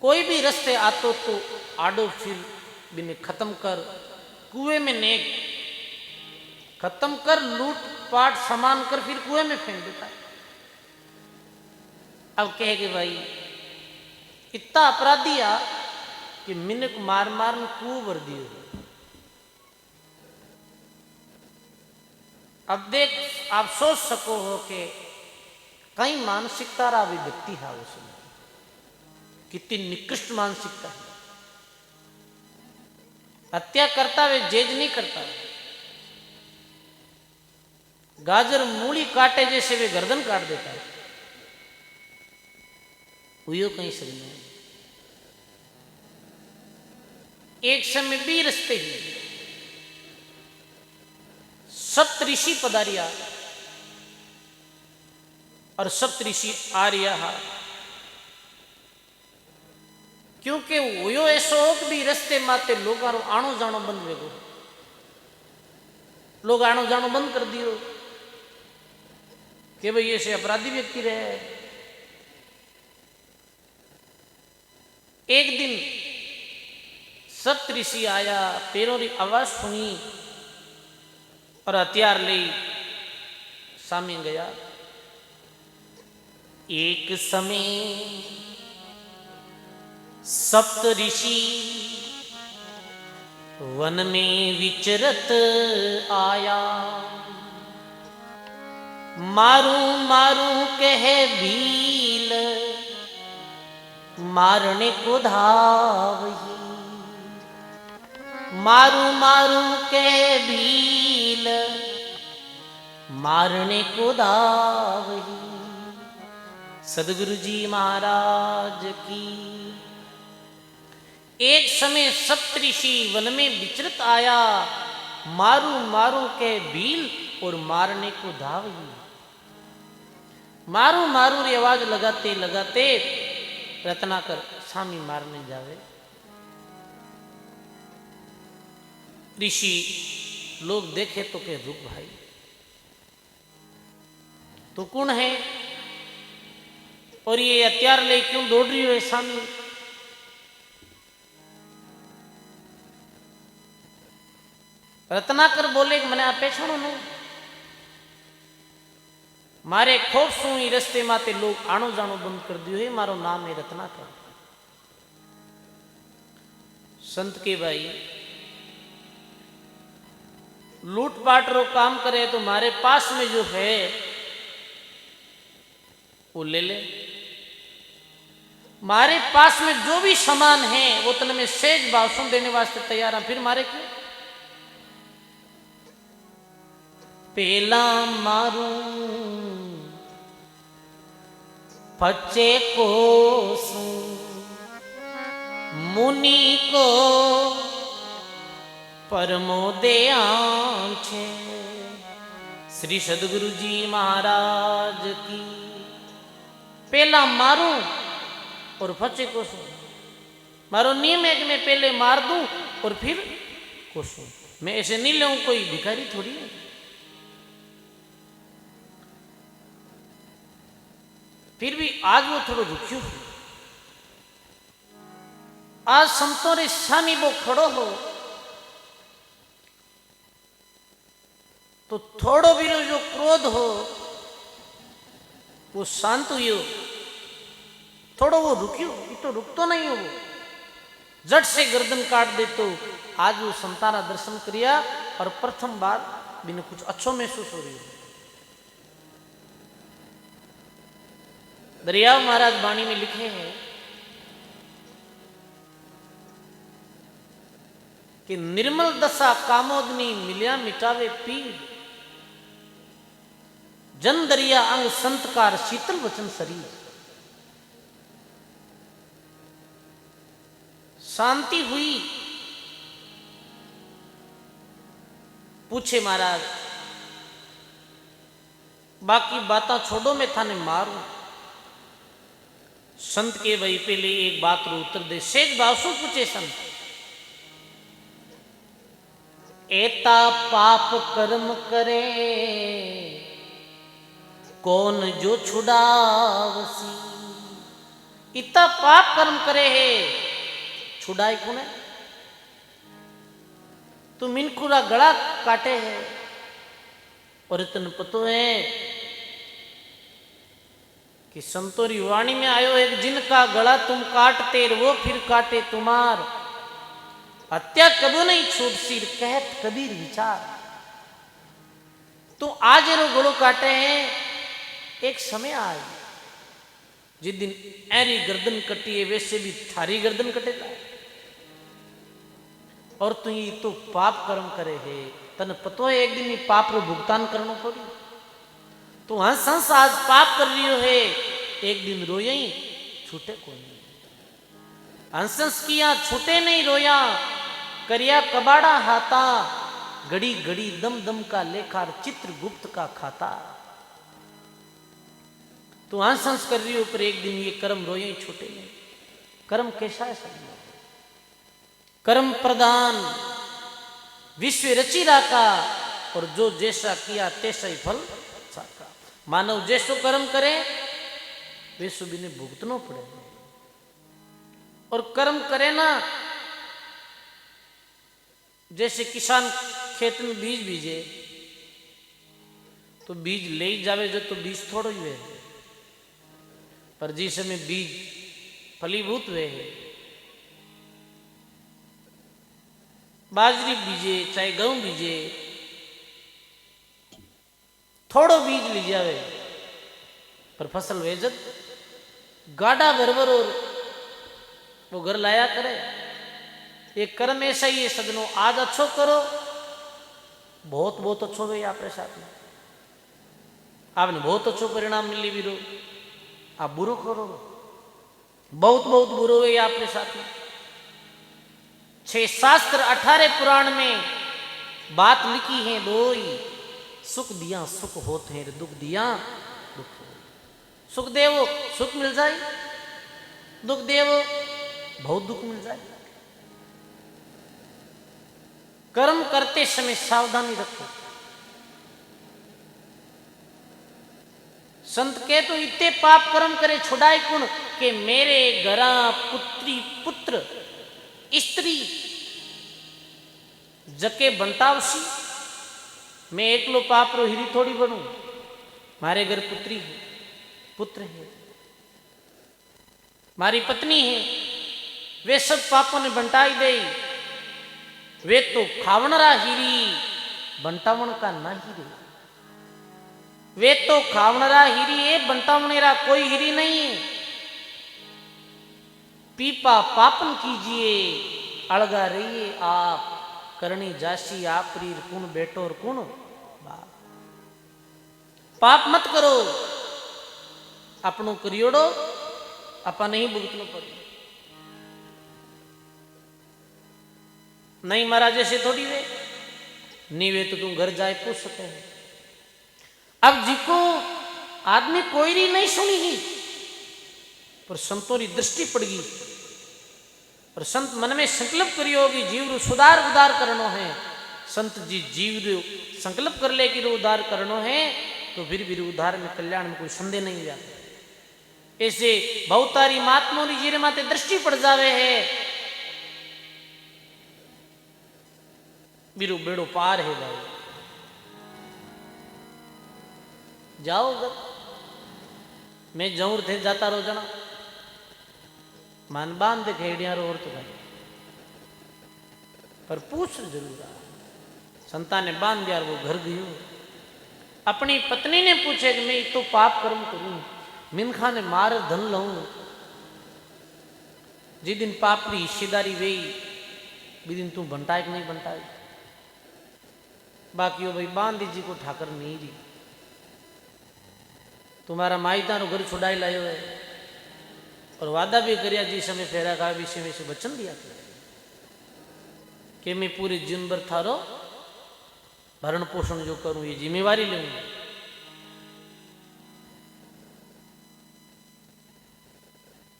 कोई भी रस्ते आतो तो आडो फिर बिने खत्म कर, कुएं में नेक खत्म कर, लूट पाट सामान कर, फिर कुएं में फेंक देता है। अब कहेगे भाई इतना अपराधी आ कि मिनक मार मार में कुएं भर दियो। अब देख, आप सोच सको हो कि कई मानसिकता रा व्यक्ति है, उसमें कितनी निकृष्ट मानसिकता है। हत्या करता वे जेज नहीं करता, गाजर मूली काटे जैसे वे गर्दन काट देता है। हुई कहीं सही नहीं। एक समय भी रस्ते ही सप्तऋषि पधारिया और सप्तऋषि आर्या, क्योंकि वो ऐसो भी रस्ते माते लोग आनो जानो बंद वेगो, लोग आनो जानो बंद कर दियो कि भाई ऐसे अपराधी व्यक्ति रहे। एक दिन सप्तऋषि आया, पैरों की आवाज सुनी और हथियार ले सामने गया। एक समय सप्तऋषि वन में विचरत आया, मारू मारू कहे भील, मारने को धावही। मारू मारू कहे भील, मारने को धावही। सदगुरु जी महाराज की। एक समय सप्तऋषि वन में विचरत आया, मारू मारू के भील और मारने को धावही। मारू मारू री आवाज लगाते लगाते रत्नाकर स्वामी मारने जावे। ऋषि लोग देखे तो के रुक भाई, तो कौन है और ये हथियार ले क्यों दौड़ रही हो स्वामी? रत्नाकर बोले कि मैंने आपे छोड़ो नहीं, मारे खोफ सु ही रस्ते माते लोग आनो जानो बंद कर दियो है। मारो नाम है रत्नाकर। संत के भाई लूटपाट रो काम करे तो मारे पास में जो है वो ले ले। मारे पास में जो भी सामान है वो तन में सेज भाषण देने वास्ते तैयार है, फिर मारे क्यों? पेला मारू फचे को मुनि को परमो दयान छे। श्री सदगुरु जी महाराज की। पहला मारू और फचे कोसू। मारो नियम है कि मैं पहले मार दूं और फिर कोसू। मैं ऐसे नहीं लूं, कोई भिखारी थोड़ी है। फिर भी आज वो थोड़ा रुकियो। आज संतों रे सामी वो खड़ो हो तो थोड़ो भी जो क्रोध हो वो शांत हुई हो, थोड़ो वो रुकियो। ये तो रुकतो नहीं हो वो। जट से गर्दन काट दे। तो आज वो संतारा दर्शन किया और प्रथम बार बिना कुछ अच्छो महसूस हो रही है। दरियाव महाराज वाणी में लिखे हैं कि निर्मल दशा कामोदनी मिलिया मिटावे पीर, जन दरिया अंग संतकार शीतल वचन शरीर। शांति हुई। पूछे महाराज बाकी बातें छोड़ो, मैं थाने मारूं। संत के वही पहले एक बात रो उत्तर दे। शेष बासु पूछे संत, एता पाप कर्म करे कौन जो छुड़ावसी। इतना पाप कर्म करे है, छुड़ाए कौन है? तू मिनखुरा गला काटे है और इतने पतो है कि संतोरी वाणी में आयो एक, जिनका गला तुम काटते वो फिर काटे तुम्हार। हत्या कबू नहीं छूट सिर कहत कबीर विचार। तो आज रो गलो काटे हैं, एक समय आए जिस दिन ऐरी गर्दन कटी है वैसे भी थारी गर्दन कटेगा। और तू ये तो पाप कर्म करे है, तन पतो है एक दिन ये पाप रो भुगतान करना पड़ी। तो हंस हंस आज पाप कर रही है, एक दिन रोया ही छूटे को नहीं। हंस हंस किया छूटे नहीं रोया, करिया कबाड़ा हाथा। घड़ी घड़ी दम दम का लेखार चित्रगुप्त का खाता। तो हंस हंस कर रही हो पर एक दिन ये कर्म रोया ही छूटे नहीं। कर्म कैसा है सब? कर्म प्रधान विश्व रची राका, और जो जैसा किया तैसा ही फल साका। मानव जैसो कर्म करे वैसो भी ने भुगतना पड़े। और कर्म करे ना, जैसे किसान खेत में बीज बीजे तो बीज ले जावे जो, तो बीज थोड़ो ही वे, पर जिस समय बीज फलीभूत वे है। बाजरी बीजे चाहे गेहूं बीजे, थोड़ो बीज ली जावे पर फसल वेजत गाढ़ा भरभर और वो घर लाया करे। ये कर्म ऐसा ही है सजनों, आज अच्छो करो बहुत बहुत अच्छो गई आपके साथ में, आपने बहुत अच्छो परिणाम मिली भी रो। आप बुरो करो बहुत बहुत बुरो गई आपके साथ में। 6 शास्त्र 18 पुराण में बात लिखी है दोई, सुख दिया सुख होते हैं, दुख दिया दुख। सुख देवो सुख मिल जाए, दुख देवो बहुत दुख मिल जाए। कर्म करते समय सावधानी रखो। संत के तो इतने पाप कर्म करे छुड़ाए कुण के मेरे घरा पुत्री पुत्र स्त्री जके बंटावसी। मैं एकलो पाप रो हिरी थोड़ी बनू, मारे घर पुत्री है, पुत्र है, मारी पत्नी है, वे सब पापों ने बंटाई दे। वे तो खावणरा हिरी बंटावण का ना हिरी। वे तो खावणरा हिरी है, बंटावणेरा कोई हिरी नहीं है। पीपा पापन कीजिए अलगा रहिए आप, करनी जासी आप रीर कुण बेटो और कुण बाप। पाप मत करो, अपनों करियोड़ो अपा नहीं भुगतनो पड़े। नहीं महाराज जैसे थोड़ी वे नहीं, वे तो तुम घर जाए पूछ सकते हैं। अब जिको आदमी कोई री नहीं सुनीगी पर संतों री दृष्टि पड़गी, और संत मन में संकल्प करियो होगी जीव रू सुधार उदार करनो है। संत जी जीव रू संकल्प कर ले कि रू उदार करनो है, तो फिर भी उद्धार में कल्याण में कोई संदेह नहीं जाता। ऐसे बहुतारी महात्मा री जीरे माते दृष्टि पड़ जावे है, बिरु बेड़ो पार है भाई। जाओ घर मैं जऊर थे जाता रो जना मान बांध दे घेड़िया रो और तो भाई पर पूछ जरूर रहा। संता ने बांध दिया और वो घर गयो। अपनी पत्नी ने पूछे कि मैं तो पाप कर्म करूं, मिनखा ने मार धन लऊं, जिस दिन पाप की हिस्सेदारी वे भी दिन तू बनता कि नहीं बनता। बाकी हो भाई बांधी जी को ठाकर नहीं रही, तुम्हारा माइता रो घर छुड़ाई लायो है और वादा भी करिया जी समय फेरा का विषय में से वचन दिया कि मैं पूरे जीवन भर थारो भरण पोषण जो करूं ये जिम्मेवारी लूंगा।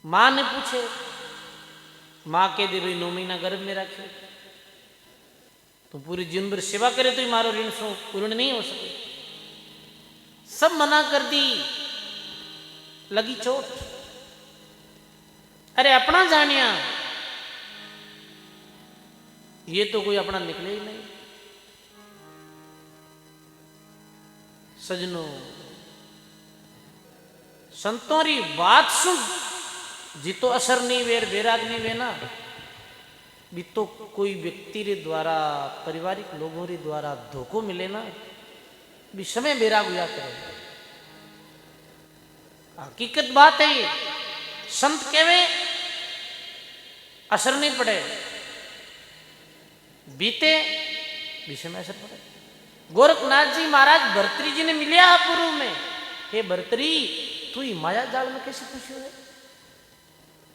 मां ने पूछे, मां के दे भाई 9 महीना गर्भ में रखे तो पूरी जीवन भर सेवा करे तो मारो ऋण सो पूर्ण नहीं हो सके। सब मना कर दी, लगी चोट। अरे अपना जानिया ये तो कोई अपना निकले ही नहीं। सजनों संतों री बात सुन जी तो असर नहीं वेर वैराग नहीं वे ना भी तो कोई व्यक्ति रे द्वारा पारिवारिक लोगों रे द्वारा धोखो मिले ना भी समय वैराग हुआ करे। हकीकत बात है ये, संत कहवे असर नहीं पड़े, बीते विषय में असर पड़े। गोरखनाथ जी महाराज भर्तरी जी ने मिलिया पूर्व में, हे भर्तरी तू ही माया जाल में कैसे खुशी है,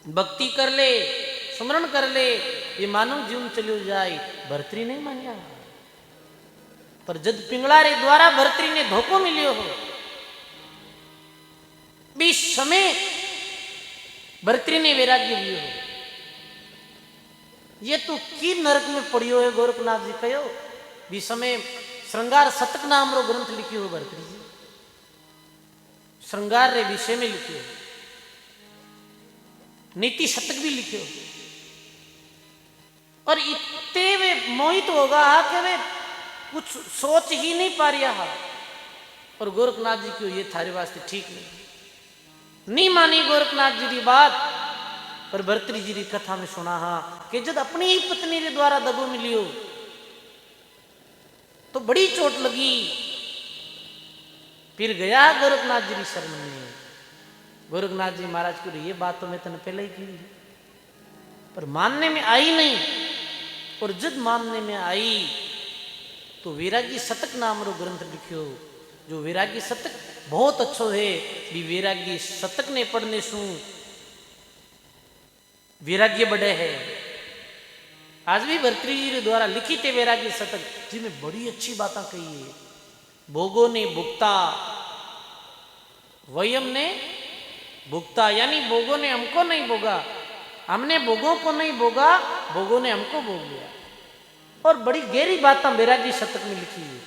भक्ति कर ले स्मरण कर ले ये मानव जीवन चलो जाए। भर्तरी नहीं मानिया, पर जद पिंगला रे द्वारा भर्तरी ने धोखो मिलियो हो बीस समय भर्तरी ने वैराग्य लियो हो। ये तो की नरक में पड़ियो है। गोरखनाथ जी कहो भी समय श्रृंगार शतक नाम रो ग्रंथ लिखियो हो भर्तरी जी, श्रृंगार रे विषय में लिखियो, नीति शतक भी लिखियो और इतने वे मोहित होगा कि वे कुछ सोच ही नहीं पा रहा। और गोरखनाथ जी क्यों ये थारे वास्ते ठीक नहीं मानी गोरखनाथ जी की बात। पर भर्तरी जी की कथा में सुना हा कि जब अपनी ही पत्नी के द्वारा दगो मिलियो तो बड़ी चोट लगी। फिर गया गोरखनाथ जी की शरण में। गोरखनाथ जी महाराज को ये बात तो मैं तेने पहले ही की पर मानने में आई नहीं। और जब मानने में आई तो वैरागी शतक नाम रो ग्रंथ लिखियो, जो वैरागी शतक बहुत अच्छो है। भी वैरागी शतक ने पढ़ने सु वैराग्य बढ़े है। आज भी भर्तरी जी द्वारा लिखित है वैरागी शतक जिसमें बड़ी अच्छी बातें कही है। भोगों ने भुगता, वयम ने भुगता, यानी भोगों ने हमको नहीं भोगा, हमने भोगों को नहीं भोगा, भोगों ने हमको भोग लिया। और बड़ी गहरी बातें वैरागी शतक में लिखी है।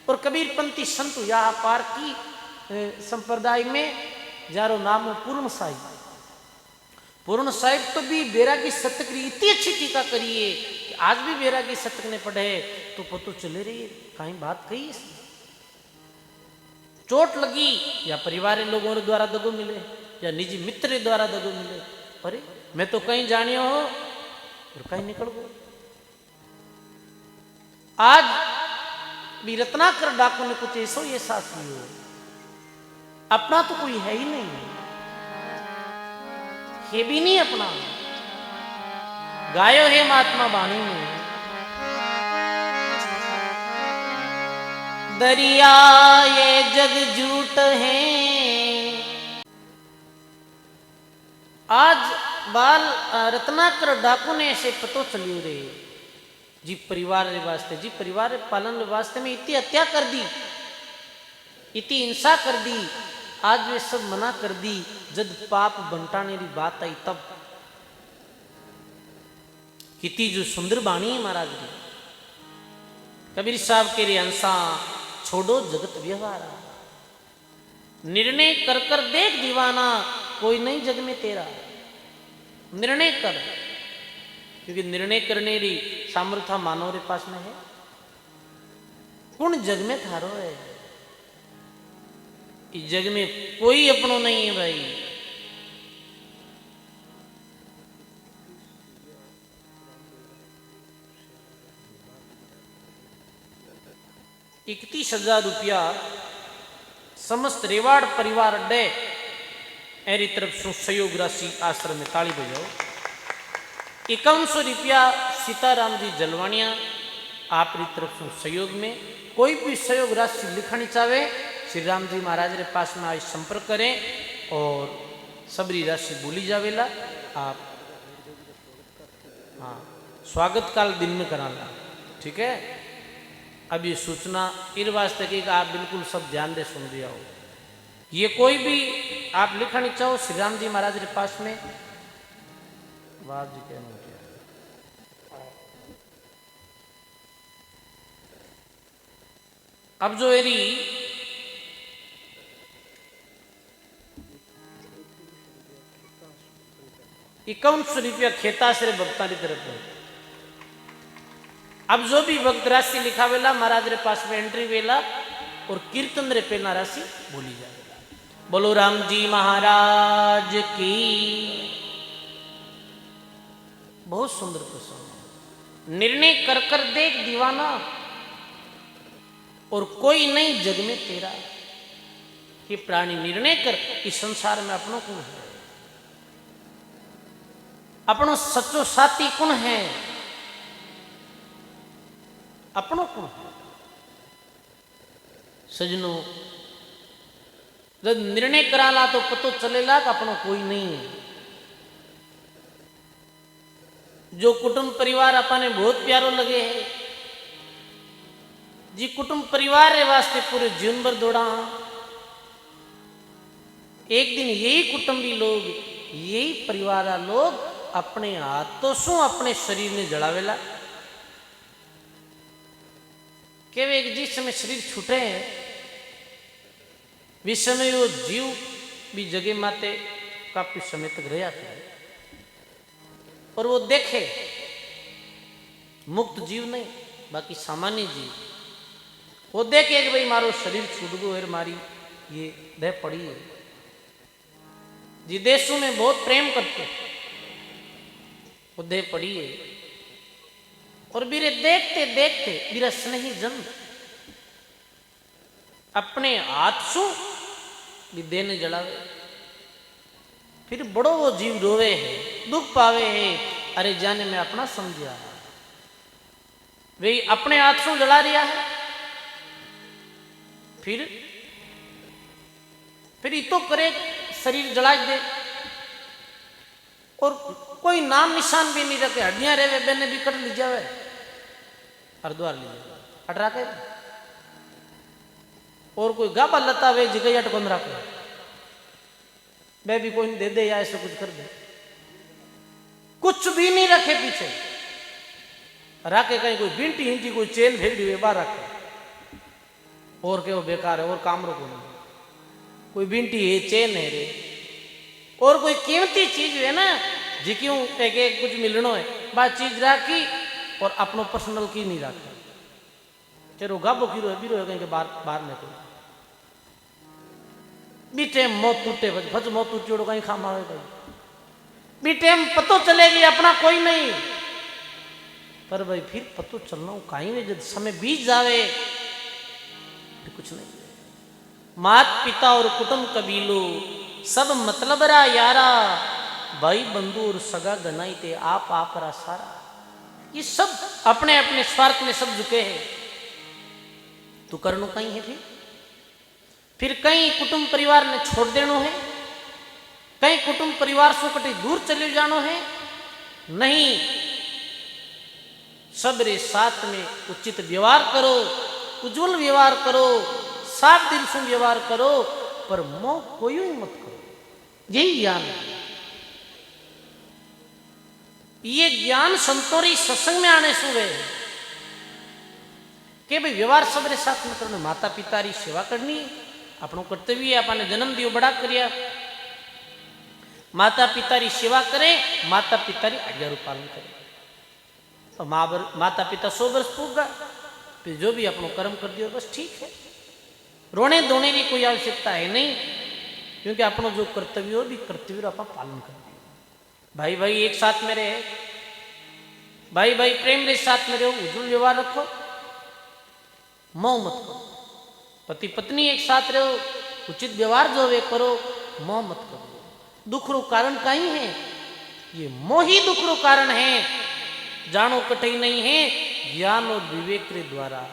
और कबीरपंथी संत यहाँ पार की संप्रदाय में जारो नाम पूर्ण साहिब। पूर्ण साहिब तो भी वैरागी शतक की इतनी अच्छी टीका करी है कि आज भी वैरागी शतक ने पढ़े तो पतो चले रही है कहीं बात कही है। चोट लगी या परिवार लोगों द्वारा दगो मिले या निजी मित्र द्वारा दगो मिले, अरे मैं तो कहीं जानियो हो और कहीं निकल गो। आज भी रत्नाकर डाकू ने कुछ ऐसो ये साथ लियो, अपना तो कोई है ही नहीं, ये भी नहीं अपना। गायो है महात्मा बाणी में, दरिया ये जग झूठ है। आज बाल रत्नाकर डाकू ने ऐसे पतो चलियो रे जी परिवार रे वास्ते, जी परिवार रे पालन रे वास्ते में इतनी हत्या कर दी, इतनी हिंसा कर दी। आज वे सब मना कर दी। जब पाप बंटाने की बात आई तब कितनी जो सुंदर बाणी है महाराज जी। कबीर साहब के रे हंसा छोड़ो जगत व्यवहारा, निर्णय कर कर देख दीवाना, कोई नहीं जग में तेरा। निर्णय कर, क्योंकि निर्णय करने की सामर्थ्य मानव रे पास में है। कौन जग में थारो है, इस जग में कोई अपनो नहीं है भाई। 31,000 रुपया समस्त रेवाड़ परिवार अड्डे एरी तरफ से सहयोग राशि आश्रम में ताली बजाओ। 5100 रुपया सीताराम जी जलवानिया आपरी तरफ से सहयोग में। कोई भी सहयोग राशि लिखनी चाहे श्री राम जी महाराज रे पास में आज संपर्क करें और सबरी राशि बोली जावेला। आप हाँ स्वागत काल दिन में कराना, ठीक है। अब ये सूचना इस वास्ते की आप बिल्कुल सब ध्यान दे सुन दिया हो। ये कोई भी आप लिखनी चाहो श्री राम जी महाराज के पास में वाह जी क्या नाम किया। अब जो एरी 5100 रुपया खेताश्रे भक्ता की तरफ है। अब जो भी भक्त राशि लिखा वेला महाराज रे पास में एंट्री वेला और कीर्तन रे पेना राशि बोली जावेला। बोलो राम जी महाराज की। बहुत सुंदर प्रसंग। निर्णय कर कर देख दीवाना और कोई नहीं जग में तेरा। कि प्राणी निर्णय कर इस संसार में अपनों कौन है, अपनो सच्चो साथी कौन है, अपनों कौन है। सजनो जब निर्णय कराला तो पतो चलेला कि अपनों कोई नहीं है। जो कुटुंब परिवार अपने बहुत प्यारो लगे है, जी कुटुंब परिवार रे वास्ते पूरे जीवन भर दौड़ा। एक दिन यही कुटुंबी लोग, यही परिवार लोग अपने हाथों से अपने शरीर ने जड़ावेला। केवल एक जिस समय शरीर छूटे हैं विस समय वो जीव भी जगह माते काफी समय तक रह जाता है और वो देखे मुक्त जीव नहीं बाकी सामान्य जीव, वो देखे कि भाई मारो शरीर छूट गो और मारी ये देह पड़ी है। जी देशों में बहुत प्रेम करते वो देह पड़ी है और बीरे देखते देखते बीरा स्नेही जन अपने हाथ सु भी देने जड़ावे। फिर बड़ो वो जीव रोवे है, दुख पावे है। अरे जाने में अपना समझा वे अपने हाथ से जला रिया है। फिर इतो करे शरीर जला दे और कोई नाम निशान भी नहीं रखे। हड्डियां रेवे बेने भी कट ली जावे हरद्वार ली जावे हट रखे और कोई गाबा लता वे जगह अट कौन रखे वे भी कोई दे दे या ऐसे कुछ कर दे। कुछ भी नहीं रखे पीछे रखे कहीं कोई बिंटी हिंटी कोई चेन फेंक दी बाहर रखे और के वो बेकार है और काम रो कोई बिंटी है चेन है रे और कोई कीमती चीज है ना जी क्यों एक कुछ मिलनो है बात चीज राखी और अपनो पर्सनल की नहीं रखा। चलो गाबो की रो है बीरो है कहीं के बाहर में कोई बीटे मौत टूटे भज मौत टूटी कहीं खाम आवे भाई बीटे पतो चलेगी अपना कोई नहीं। पर भाई फिर पतो चलना कहीं में जब समय बीत जावे तो कुछ नहीं। मात पिता और कुटुंब कबीलो सब मतलब रा यारा भाई बंधु और सगा गनाई ते आप रा सारा। ये सब अपने अपने स्वार्थ में सब झुके हैं। तू करनो कहीं है फिर कहीं कुटुंब परिवार ने छोड़ देनो है, कहीं कुटुंब परिवार से कटी दूर चले जानो है। नहीं सबरे साथ में उचित व्यवहार करो, उज्जवल व्यवहार करो, साफ दिल से व्यवहार करो पर मोह कोई मत करो। यही ज्ञान है। ये ज्ञान संतोरी सत्संग में आने से हुए कि भाई व्यवहार सबरे साथ में करना। माता पिता री सेवा करनी अपनो कर्तव्य है। अपने जन्म दियो बड़ा करिया माता पिता री सेवा करे, माता पिता री आज्ञा रू पालन करे। तो माता पिता 100 वर्ष पूगा फिर जो भी अपनो कर्म कर दियो बस ठीक है। रोने धोने की कोई आवश्यकता है नहीं क्योंकि अपनो जो कर्तव्य हो भी कर्तव्य अपन पालन कर दियो। भाई भाई एक साथ में रहे, भाई भाई प्रेम के साथ में रहो, उज्जवल व्यवहार रखो। मोह मत करो। पति पत्नी एक साथ रहो, उचित व्यवहार जो वे करो, मोह मत करो। दुख रो कारण कहीं है, ये मोह ही दुख रो कारण है। जानो कठई नहीं है, ज्ञान और विवेक के द्वारा,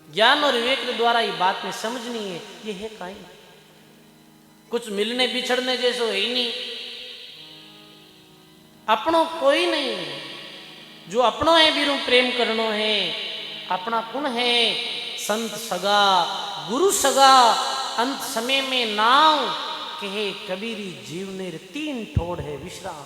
ज्ञान और विवेक के द्वारा ये बात में समझनी है। ये है कहीं कुछ मिलने बिछड़ने जैसो है ही नहीं, अपनों कोई नहीं है। जो अपनों है बीरू प्रेम करनो है, अपना कुण है संत सगा गुरु सगा। अंत समय में नाव कहे कबीरी जीवने तीन ठोड़ है विश्राम।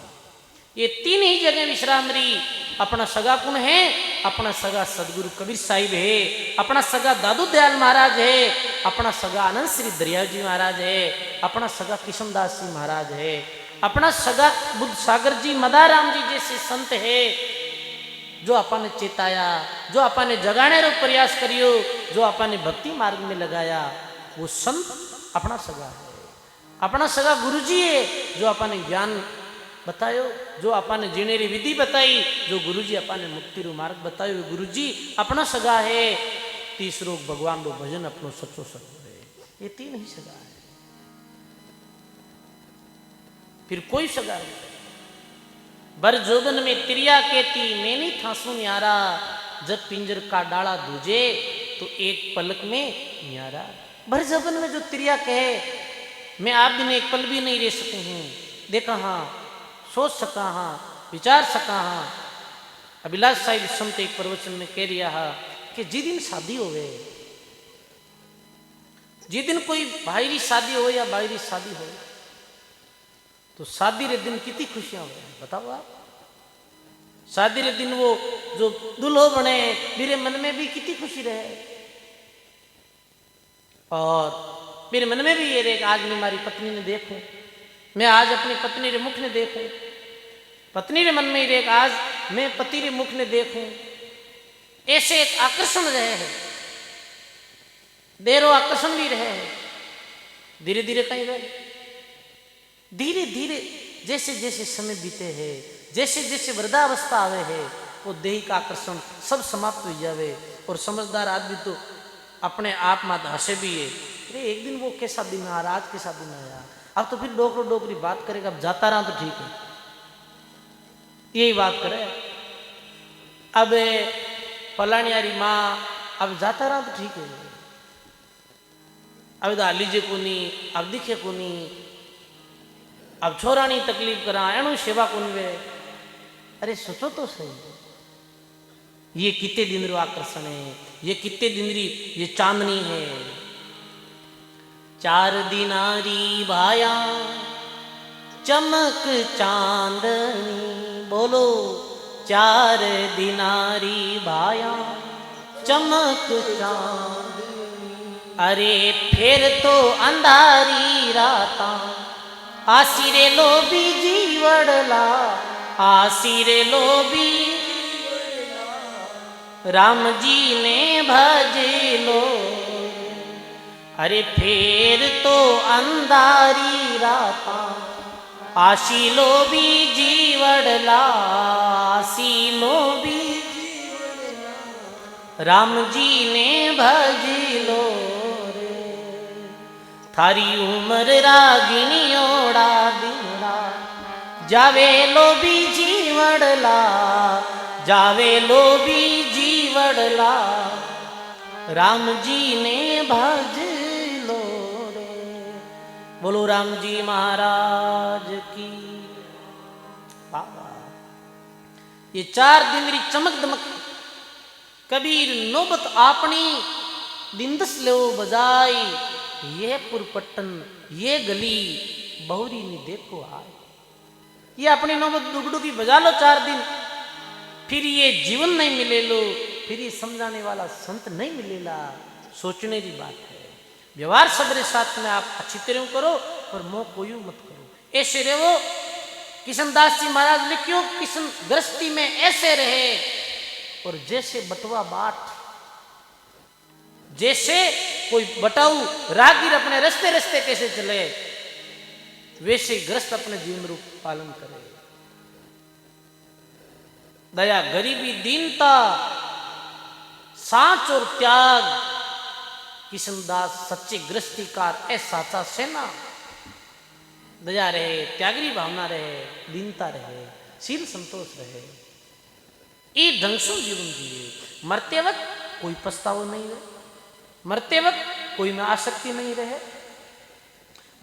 ये तीन ही जगह विश्राम री। अपना सगा कुण है, अपना सगा सदगुरु कबीर साहिब है, अपना सगा दादू दयाल महाराज है, अपना सगा आनंद श्री दरियाव जी महाराज है, अपना सगा किशनदास जी महाराज है, अपना सगा बुद्ध सागर जी मदाराम जी जैसे संत है। जो अपन ने चेताया, जो अपन ने जगाने रो प्रयास करियो, जो अपन ने भक्ति मार्ग में लगाया, वो संत अपना सगा है, अपना सगा गुरुजी है। जो अपन ने ज्ञान बतायो, जो अपन ने जीने री विधि बताई, जो गुरुजी अपन ने मुक्ति रो मार्ग बतायो, गुरुजी अपना सगा है। तीसरो भगवान रो भजन अपनो सच्चो सगो है। ये तीन ही सगा है, फिर कोई सगा नहीं। बर जोबन में त्रिया कहती मैंने थासू न्यारा, जब पिंजर का डाला दूजे तो एक पलक में न्यारा। भर जोबन में जो त्रिया कहे, मैं आप दिन एक पल भी नहीं रह सकूं हूं, देखा हाँ, सोच सका हाँ, विचार सका हाँ। अभिलाष साहिब संत एक प्रवचन में कह रिया हा कि जी दिन शादी हो गए, जी दिन कोई भाईरी शादी हो या बाहरी शादी हो, तो शादी रे दिन कितनी खुशियां हो, बताओ आप। शादी रे दिन वो जो दुल्हो बने, मेरे मन में भी कितनी खुशी रहे। और मेरे मन में भी ये रहे, आज मैं हमारी पत्नी ने देखूं, मैं आज अपनी पत्नी रे मुख ने देखूं। पत्नी रे मन में ही रहे, आज मैं पति रे मुख ने देखूं। ऐसे एक आकर्षण रहे है, देरो आकर्षण भी रहे है। धीरे धीरे कहीं रहे, धीरे धीरे जैसे जैसे समय बीते हैं, जैसे जैसे वृद्धावस्था आवे है, वो देही का आकर्षण सब समाप्त हो जावे। और समझदार आदमी तो अपने आप में हंसे भी है, अरे एक दिन वो कैसा दिन आ रहा, आज कैसा दिन आया। अब तो फिर डोकरो डोकरी बात करेगा, अब जाता रहा तो ठीक है, यही बात करे। अब फलानियारी माँ अब जाता रहा तो ठीक है, अब तो लीजिए को नहीं, अब दिखे को नहीं, अब छोरा नहीं तकलीफ करा, एनु सेवा कौन वे। अरे सोचो तो सही, ये कितने दिन रो आकर्षण है, ये कितने दिन री ये चांदनी है। 4 दिनारी भाया चमक चांदनी, बोलो 4 दिनारी भाया चमक चांदनी। अरे फिर तो अंधारी राता, आसिरे लो भी जीवड़ला, आसिरे लो भी राम जी ने भज लो। अरे फिर तो अंधारी राता, आशी लो भी जीवड़ला, आसी लो भी राम जी ने भज लो। थारी उम्र रागिनी ओड़ा दिनड़ा, जावे लो भी जीवड़ला, जावे लो भी जीवड़ला, राम जी ने भज लो रे। बोलो राम जी महाराज की। ये 4 दिन री चमक दमक कबीर नौबत आपनी दिंदस लो बजाई। ये पुरपट्टन ये गली बहुरी ने देखो आए। ये अपनी नौबत दुगडुगी बजा लो 4 दिन, फिर ये जीवन नहीं मिले लो, फिर ये समझाने वाला संत नहीं मिलेला। सोचने की बात है। व्यवहार सबरे साथ में आप अच्छी तरह करो, पर मोह कोई मत करो। ऐसे रहो, किशनदास जी महाराज लिखियो, किशन गृहस्थी में ऐसे रहे। और जैसे बटवा बाट, जैसे कोई बटाऊ रागीर अपने रास्ते रास्ते कैसे चले, वैसे ग्रस्त अपने जीवन रूप पालन करे। दया, गरीबी, दीनता सांच और त्याग किशनदास सच्चे गृहस्थीकार ए साचा सेना दया रहे, त्यागरी भावना रहे, दीनता रहे, शील संतोष रहे, ये ढंग से जीवन जिए। मरते वक्त कोई पछतावा नहीं रहे, मरते वक्त कोई में आसक्ति नहीं रहे।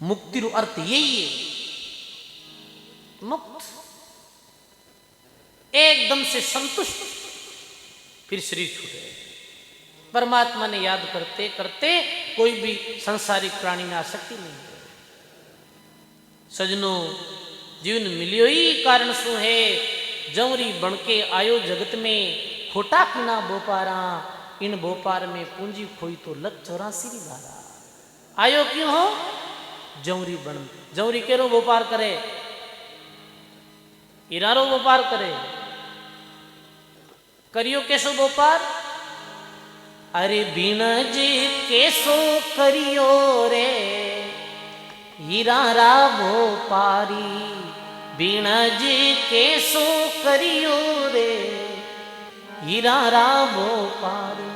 मुक्ति रो अर्थ यही है, मुक्त, एकदम से संतुष्ट, फिर शरीर छूटे। परमात्मा ने याद करते करते कोई भी संसारिक प्राणी में आसक्ति नहीं है। सजनो जीवन मिलियो ही कारण सु है, जंवरी बनके आयो जगत में, खोटा किना बोपारा, इन बोपार में पूंजी खोई तो लग 84 धारा। आयो क्यों हो? जंवरी बन, जंवरी केरो बोपार करे, इरारो बोपार करे, करियो कैसो बोपार? अरे बीना जी कैसो करियो रे हीरा भोपारी, बीना जी कैसो करियो रे हीरा भोपारी,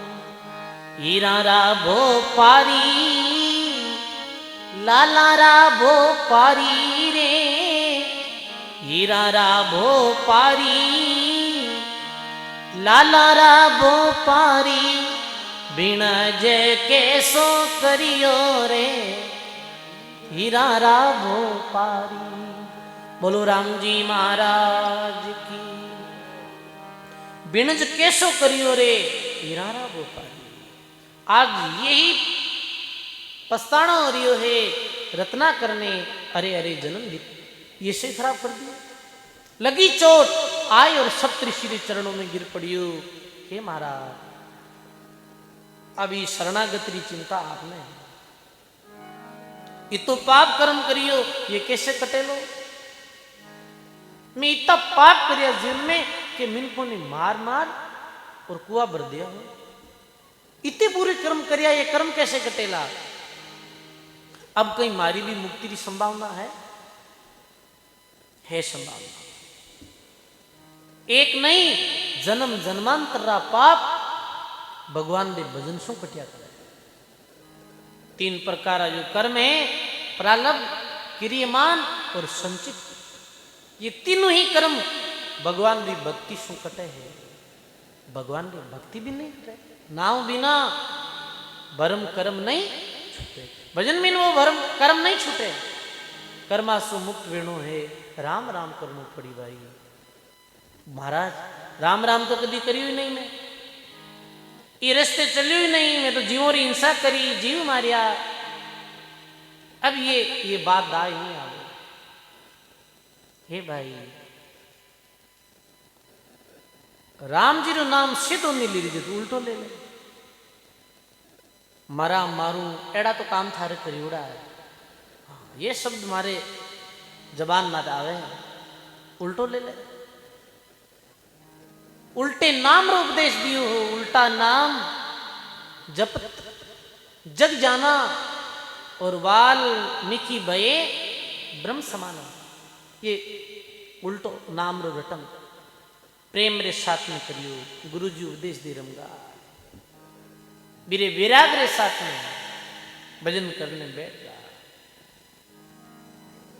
हीरा भोपारी, लाला भोपारी रे हीरा भोपारी, लाला भोपारी, बिना जय कैसो करियो रे हीरा भोपारी। बोलो राम जी महाराज की। बिनज कैसो करियो रे हीरा भोपारी। आज यही पछताना हो रही है रत्ना करने, अरे अरे जन्म ये से खराब कर दिया। लगी चोट आय और सप्तऋषि के चरणों में गिर पड़ियो, हे महाराज अभी शरणागति की चिंता आपने है। ये तो पाप कर्म करियो, ये कैसे कटे लो? मैं इतना पाप करिया जीवन में कि मिनको ने मार मार और कुआ भर दिया हो। इतने बुरे कर्म करिया, ये कर्म कैसे कटेला? अब कहीं मारी भी मुक्ति की संभावना है संभावना। एक नहीं जन्म जन्मांतर रा पाप भगवान दे भजन सो कटिया करे। 3 प्रकार जो कर्म है, प्रारब्ध, क्रियमान और संचित, ये तीनों ही कर्म भगवान की भक्ति सो कटे है। भगवान की भक्ति भी नहीं करे, नाव बिना भरम कर्म नहीं छूटे। भजन बिन वो भरम कर्म नहीं छूटे। कर्मासु मुक्त वेणु है, राम राम करनो पड़ी भाई। महाराज राम राम तो कभी करी हुई नहीं, मैं ये रास्ते चलियो ही नहीं, मैं तो जीवों री हिंसा करी, जीव मारिया। अब ये बात दाई नहीं आ गई। हे भाई राम जी रो नाम सीधो नहीं ली रही, तो उल्टो ले ले। मरा मारू एड़ा तो काम थारे करी उड़ा है। ये शब्द मारे जबान ना आवे, उल्टो ले ले। उल्टे नाम रो उपदेश दियो हो, उल्टा नाम जप जग जाना और वाल्मीकि भये ब्रह्म समान। ये उल्टो नाम रो रटन प्रेम रे साथ में करियो। गुरु जी उपदेश दे रमगा, मेरे विराग रे साथ में भजन करने बैठ जा।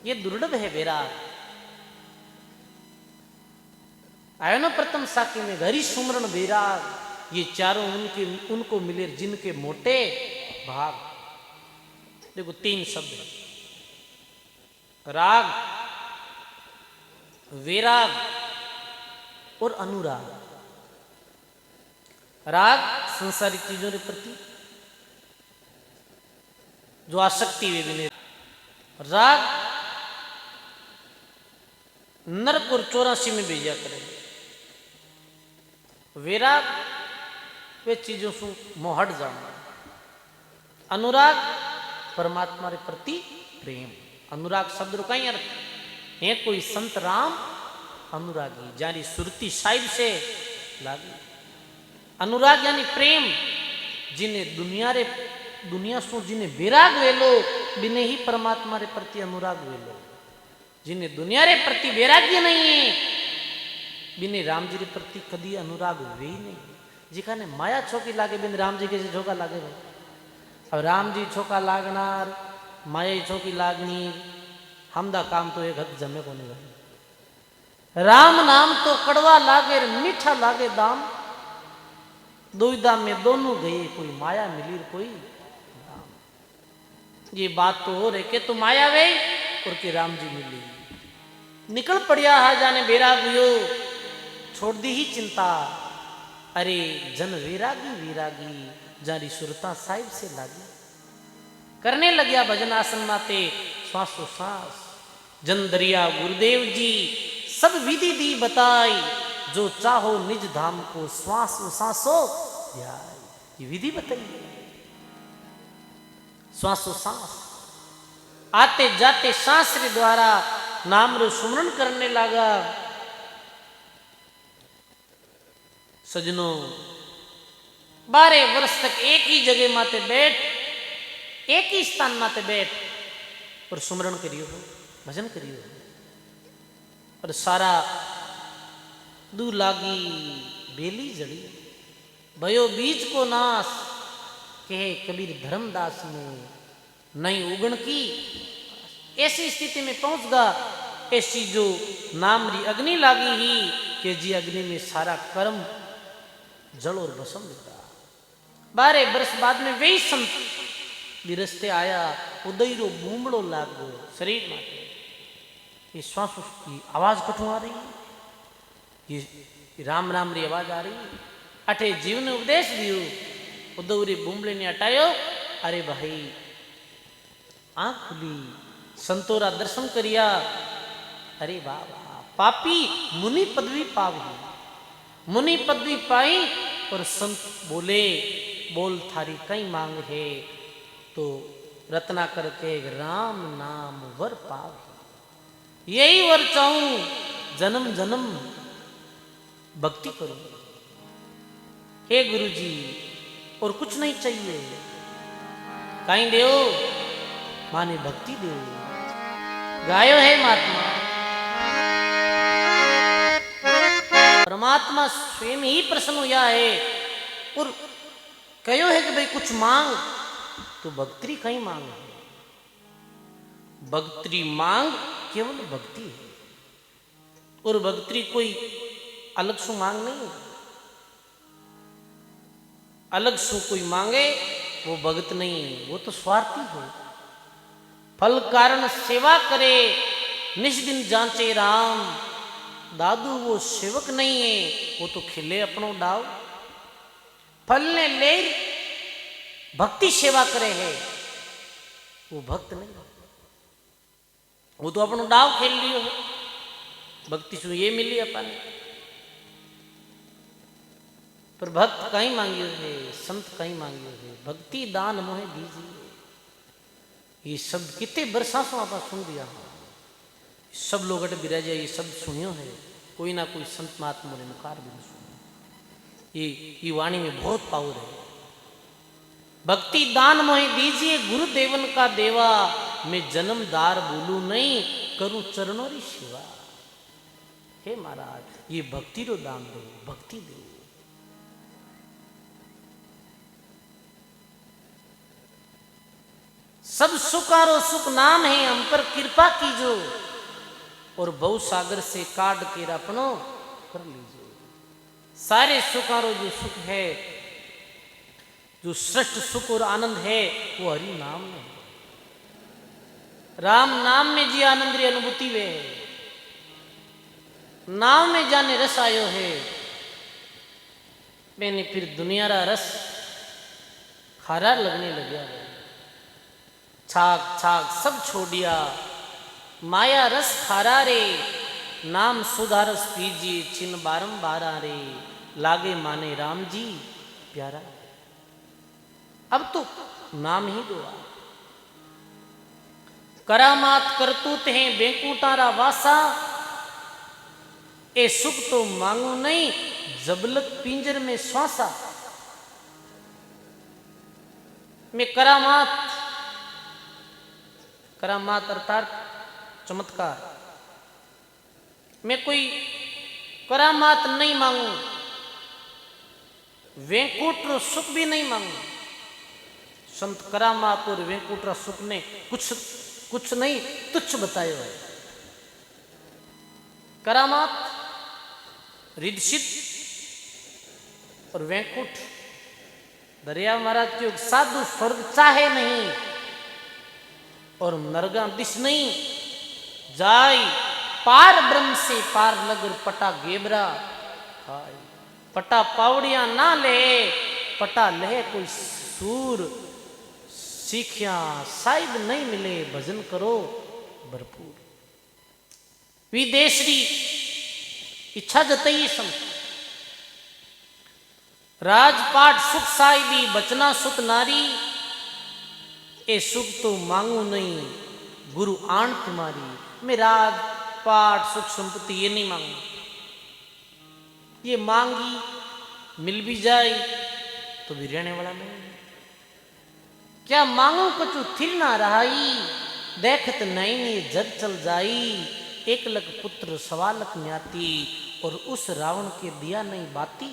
ये दुर्लभ है विराग। आयो ना प्रथम साखी में हरि सुमरण विराग, ये चारों उनको मिले जिनके मोटे भाग। देखो 3 शब्द है, राग, विराग और अनुराग। राग संसारिक चीजों के प्रति जो आसक्ति वे भी नहीं। राग नरक और 84 में भेजा करे। विराग वे चीजों से मोहट जाना। अनुराग परमात्मा के प्रति प्रेम। अनुराग शब्द रो कई अर्थ है। कोई संत राम अनुरागी, जानी सुरती साहिब से लागी। अनुराग यानी प्रेम, जिन्हें दुनिया सो जिन्हें विराग वेलो, बिने ही परमात्मा रे प्रति अनुराग वेलो। जिन्हें दुनिया रे प्रति वैराग्य नहीं है, बिने राम जी रे प्रति कदी अनुराग हुए ही नहीं। जिका ने माया छोकी लागे बिन राम जी के झोका लागे भाई। अब राम जी छोका लागनार माया छोकी लागनी हमदा काम तो एक हद जमे को नहीं भाई। राम नाम तो कड़वा लागे मीठा लागे दाम, दुविधा में दोनों गए कोई माया मिली कोई राम। ये बात तो हो रहे के तो माया वे और के राम जी मिली। निकल पड़िया हा जाने बेराग हुयो छोड़ दी ही चिंता। अरे जन वैरागी वैरागी जारी सुरता साहिब से लागी। करने लग्या भजन आसन माते श्वासो सांस। जन दरिया गुरुदेव जी सब विधि दी बताई, जो चाहो निज धाम को श्वासो सांसो ध्याय। ये विधि बताइए श्वासो सांस। आते जाते सांस के द्वारा नाम रो सुमरण करने लगा। सजनों 12 वर्ष तक एक ही जगह माते बैठ, एक ही स्थान माते बैठ और सुमरण करियो हो, भजन करियो हो। और सारा दू लागी बेली जड़ी भयो बीज को नाश, कहे कबीर धर्मदास ने नई उगण की। ऐसी स्थिति में पहुंच गा ऐसी जो नाम री अग्नि लागी ही कि जी अग्नि में सारा कर्म जल और भस्म देता। 12 वर्ष बाद में वही संत विरस्ते आया, उदय रो बूमड़ो लाग गो शरीर में। ये श्वास की आवाज कठों आ रही है, ये राम राम री आवाज आ रही है। अठे जीव ने उपदेश दियो, उदय रे बूमड़े ने हटायो। अरे भाई आंख खुली, संतोरा दर्शन करिया। अरे वाह वाह, पापी मुनि पदवी पावी, मुनि पदवी पाई। और संत बोले बोल थारी कई मांग है, तो रत्ना करके राम नाम वर पावे। यही वर चाहूं जन्म जन्म भक्ति करूं। हे गुरु जी और कुछ नहीं चाहिए, कहीं देव माने भक्ति देव। गायो है महात्मा, परमात्मा स्वयं ही प्रसन्न हुआ है और कहो है कि भाई कुछ मांग, तो भक्ति कहीं मांग है। भक्ति मांग केवल भक्ति है और भक्ति कोई अलग सु मांग नहीं है। अलग सु कोई मांगे वो भगत नहीं है, वो तो स्वार्थी है। फल कारण सेवा करे निज दिन जांचे राम, दादू वो सेवक नहीं है, वो तो खिले अपनो डाव। फल ने ले भक्ति सेवा करे है, वो भक्त नहीं, वो तो अपनो डाव खेल लियो है। भक्ति सु ये मिली अपन, पर भक्त कहीं मांगियो है, संत कहीं मांगियो है। भक्ति दान मोहे दीजिए, ये शब्द कितने बरसा सो आप सुन दिया। सब लोग अट बिराजे ये शब्द सुनियो है, कोई ना कोई संत महात्मा ने मुखार भी नहीं सुना। ये वाणी में बहुत पावर है। भक्ति दान मोहे दीजिए गुरुदेवन का देवा, मैं जन्मदार बोलू नहीं करूं चरणों री सेवा। हे महाराज ये भक्ति रो दान दो, भक्ति दो। सब सुखारो सुख नाम है, हम पर कृपा कीजो और बहु सागर से काट के अपनो कर लीजिए। सारे सुखारो जो सुख है, जो श्रेष्ठ सुख और आनंद है, वो हरि नाम में है। राम नाम में जी आनंद री अनुभूति वे है। नाम में जाने रस आयो है, मैंने फिर दुनिया रा रस खारा लगने लग गया है। छाक छाक सब छोड़िया, माया रस खारा रे, नाम सुधारस पीजिए चिन्ह बारंबार रे, लागे माने राम जी प्यारा। अब तो नाम ही दो। करामात करतूत हैं बेकूटारा वासा, ए सुख तो मांगू नहीं जबलक पिंजर में श्वासा। मैं करामात अर्थात चमत्कार, मैं कोई करामात नहीं मांगू, वेंकुट रो सुख भी नहीं मांगो। संत करामात और वेंकुट रा सुख ने कुछ नहीं तुच्छ बतायो है। करामात रिद्धसिद्ध और वेंकुट दरिया महाराज के साधु स्वर्ग चाहे नहीं और नरगा दिश नहीं जाय पार ब्रह्म से पार लगर पटा गेबरा खाए। पटा पावड़िया ना ले पटा ले कोई सूर सीखिया साहिब नहीं मिले भजन करो भरपूर। विदेशी इच्छा जतई संत राजपाट सुख साहिबी बचना सुत नारी। ए सुख तो मांगू नहीं गुरु आन तुम्हारी। मैं राजपाट सुख संपत्ति ये नहीं मांगू। ये मांगी मिल भी जाए तो भी रहने वाला नहीं। क्या मांगू कछु थिर ना रहाई देखत नहीं जग चल जाई। एक लख पुत्र सवालक न्याती और उस रावण के दिया नहीं बाती।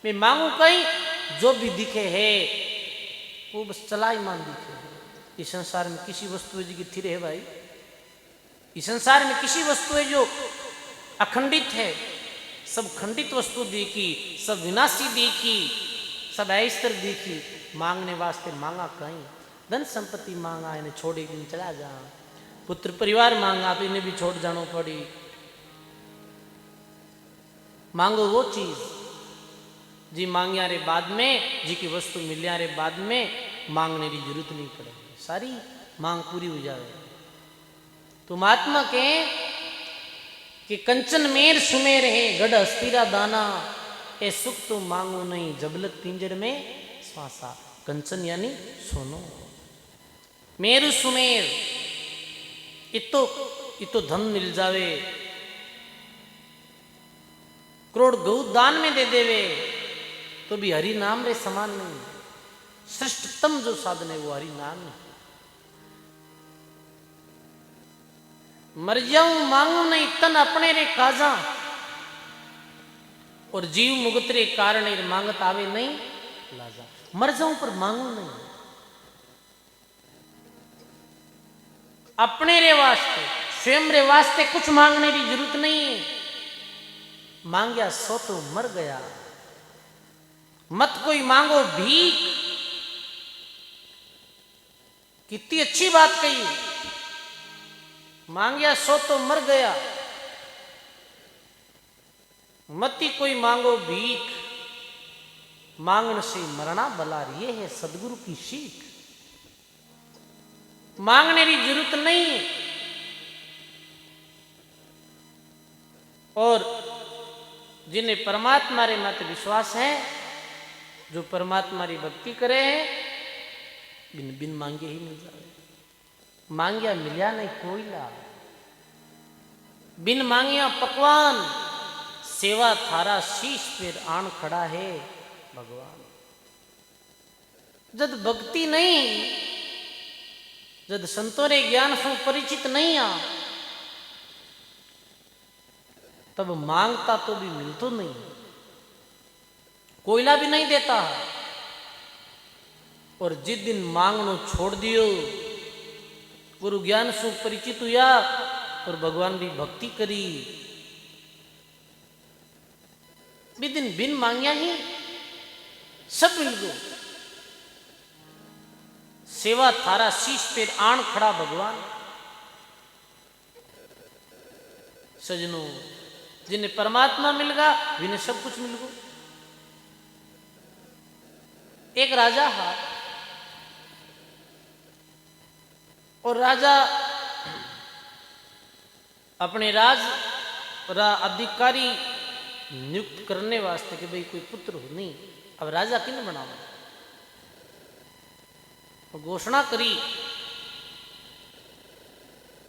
मैं मांगू कहीं जो भी दिखे है वो बस चलाई मान दिखे। इस संसार में किसी वस्तु है जी थिर है भाई। इस संसार में किसी वस्तु है जो अखंडित है। सब खंडित वस्तु देखी सब विनाशी देखी सब ऐश्वर देखी। मांगने वास्ते मांगा कहीं धन संपत्ति मांगा इन्हें छोड़ के चला जा। पुत्र परिवार मांगा तो इन्हें भी छोड़ जानो पड़ी। मांगो वो चीज जी मांगिया रे बाद में जी की वस्तु मिलिया रे बाद में मांगने की जरूरत नहीं पड़ेगी। सारी मांग पूरी हो जाए। तो महात्मा के कि कंचन मेर सुमेर है गढ़ अस्थिरा दाना। ए सुख तो मांगो नहीं जबलक पिंजर में श्वासा। कंचन यानी सोनो मेरु सुमेर इतो धन मिल जावे करोड़ गौ दान में दे देवे तो भी हरि नाम रे समान नहीं। श्रेष्ठतम जो साधन है वो हरि नाम है। मर जाऊं मांगू नहीं तन अपने रे काजा और जीव मुगत रे कारण मांगत आवे नहीं लाजा। मर जाऊं पर मांगू नहीं। अपने रे वास्ते स्वयं रे वास्ते कुछ मांगने की जरूरत नहीं है। मांगया सो तो मर गया। मत कोई मांगो भीख। कितनी अच्छी बात कही। मांगया सो तो मर गया। मती कोई मांगो भीख। मांगने से मरना बलार ये है सदगुरु की सीख। मांगने की जरूरत नहीं है। और जिन्हें परमात्मा रे मत विश्वास है जो परमात्मा री भक्ति करे है बिन बिन मांगे ही मिल जाए। मांगिया मिलिया नहीं कोयला बिन मांगिया पकवान। सेवा थारा शीश पर आन खड़ा है भगवान। जद भक्ति नहीं जद संतों रे ज्ञान से परिचित नहीं आ तब मांगता तो भी मिलतो नहीं। कोयला भी नहीं देता। और जिस दिन मांगनो छोड़ दियो गुरु ज्ञान से परिचित हुआ और भगवान की भक्ति करी बिन बिन मांगिया ही सब मिल गो। सेवा थारा शीश पे आन खड़ा भगवान। सजनों जिन्हें परमात्मा मिल गया जिन्हें सब कुछ मिल गो। एक राजा था और राजा अपने राज अधिकारी नियुक्त करने वास्ते कि भाई कोई पुत्र हो नहीं। अब राजा किन बनाओ घोषणा करी।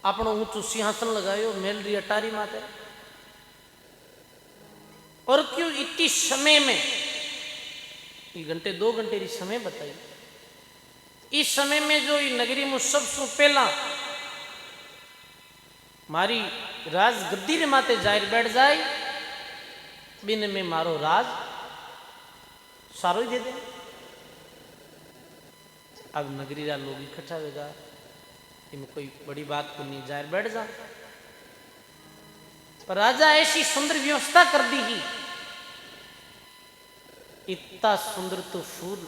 अपनो ऊंचू सिंहासन लगायो मेल री अटारी माते। और क्यों इतनी समय में 1 घंटे 2 घंटे री समय बताई। इस समय में जो नगरी में सबसे पहला मारी राज गद्दी रे माते जाहिर बैठ जाए बिन में मारो राज सारो ही दे दे। अब नगरीरा लोग इकट्ठा होगा, इनमें कोई बड़ी बात को नहीं, जाहिर बैठ जा। पर राजा ऐसी सुंदर व्यवस्था कर दी ही, इतना सुंदर तो फूल,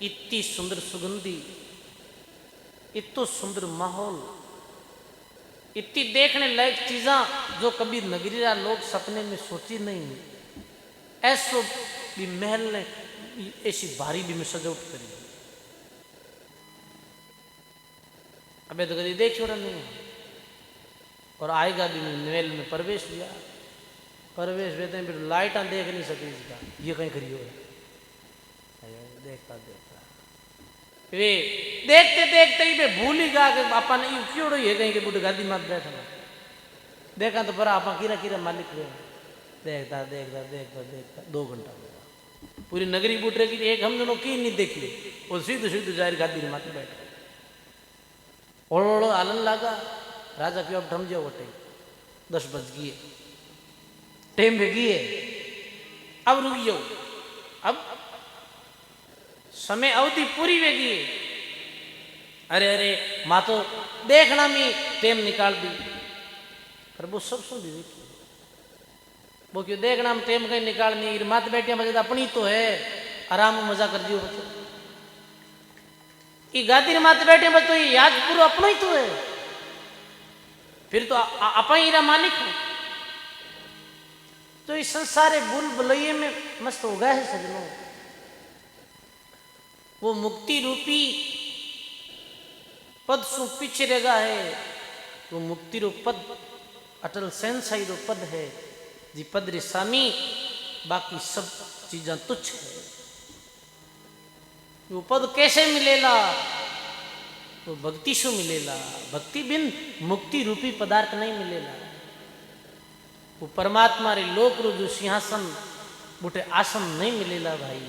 इतनी सुंदर सुगंधी, इतना सुंदर माहौल, इतनी देखने लायक चीजा जो कभी नगरीरा लोग सपने में सोची नहीं। ऐसो भी महल ने ऐसी भारी भी में सजावट करी, अबे तो कभी देख छोड़ा नहीं। और आएगा भी महल में प्रवेश लिया, प्रवेश देते हैं फिर लाइटा देख नहीं सकी इसका, ये कहीं करी हो देखता देखता वे देखते देखते ही वे भूल ही गा के अपन क्यों है कहीं के बुढ़े गादी मत बैठा देखा तो पर आप कीरा कीरा मालिक हुए देखता देखता देखता देखता 2 घंटा हो गया। पूरी नगरी बूट रही, एक हम दोनों की नहीं देखी, और सीधे सीधे जाहिर गादी माते बैठ ओढ़ो आलन लगा। राजा क्यों अब थम जाओ वटे 10 बज गए, टेम भी गए, अब रुक जाओ, अब समय अवधि पूरी वेगी। अरे अरे माँ तो देखना मी टेम निकाल दी, पर वो सब सुन दी वो क्यों देखना हम टेम कहीं निकालनी, मात बैठिया मजे अपनी तो है, आराम में मजा कर दियो बच्चों, ये गादी माते बैठे बच्चों, ये याद पूरा अपना ही तो है, फिर तो अपन ही मालिक है। तो इस संसारे बुल बुलैये में मस्त हो गया है सजनों। वो मुक्ति रूपी पद सु पीछे रहेगा है, वो मुक्ति रूप पद अटल सेंसाई रो पद है जी, पद रे सामी बाकी सब चीजा तुच्छ है। वो पद कैसे मिलेला, वो भक्ति से मिलेला, भक्ति बिन मुक्ति रूपी पदार्थ नहीं मिलेला। वो परमात्मा रे लोक रो जो सिंहासन बुटे आसन नहीं मिलेला भाई।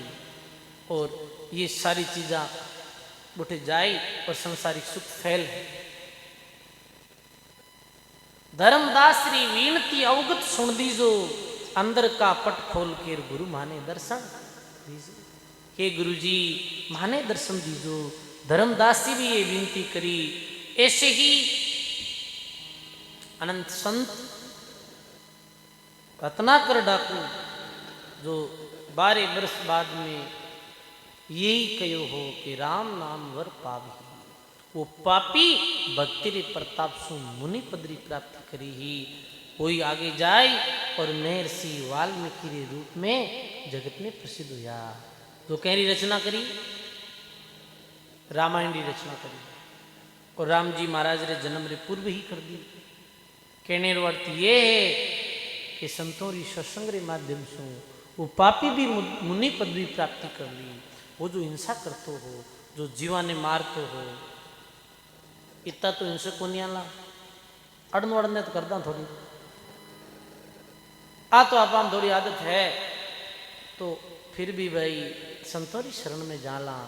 और ये सारी चीजा बुटे जाई और संसारिक सुख फैल है। धर्मदास री वीणती अवगत सुन दीजो, अंदर का पट खोल के गुरु माने दर्शन दीजो। हे गुरु जी माने दर्शन दीजो। धर्मदास जी भी ये विनती करी। ऐसे ही अनंत संत रत्नाकर डाकू जो 12 वर्ष बाद में यही कहो हो कि राम नाम वर पावी, वो पापी भक्ति रे प्रताप सु मुनि पदरी प्राप्ति करी ही। कोई आगे जाए और महर्षि वाल्मीकि रे रूप में जगत में प्रसिद्ध हुआ। जो कहरी रचना करी, रामायण की रचना करी, और राम जी महाराज रे जन्म रे पूर्व ही कर दी। कहने रो अर्थ ये है कि संतों री सत्संग रे माध्यम से वो पापी भी मुनि पदवी प्राप्ति कर ली। वो जो हिंसा करते हो, जो जीवा ने मारते हो, इतना तो हिंसा को नहीं आला, अड़न वड़ने तो करदा थोड़ी, आ तो आप थोड़ी आदत है, तो फिर भी भाई संतों री शरण में जाला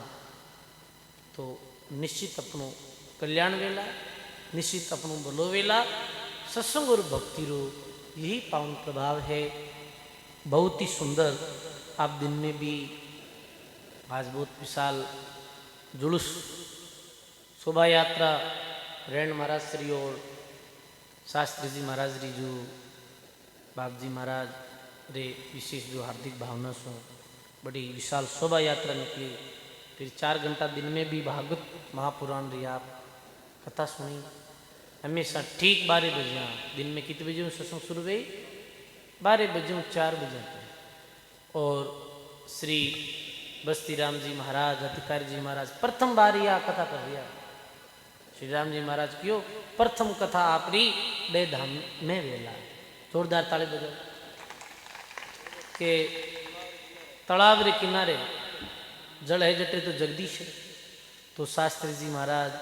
तो निश्चित अपनो कल्याण वेला, निश्चित अपनो भलो वेला। सत्संग और भक्ति रो यही पावन प्रभाव है। बहुत ही सुंदर आप दिन में भी आज बहुत विशाल जुलूस शोभा यात्रा रैन महाराज श्री और शास्त्री जी महाराज री जो बाप जी महाराज रे विशेष जो हार्दिक भावना सो बड़ी विशाल शोभा यात्रा निकली। फिर 4 घंटा दिन में भी भागवत महापुराण री आप कथा सुनी। हमेशा ठीक 12 बजे, दिन में कितने बजे सत्संग शुरू हुई? 12 बजे 4 बजे। और श्री बस्ती राम जी महाराज, अधिकारी जी महाराज प्रथम बार यह कथा कर दिया। श्री राम जी महाराज क्यों प्रथम कथा आपरी डे धाम में वेला। जोरदार ताली बजाओ। के तालाब रे किनारे जल है जटे तो जगदीश है। तो शास्त्री जी महाराज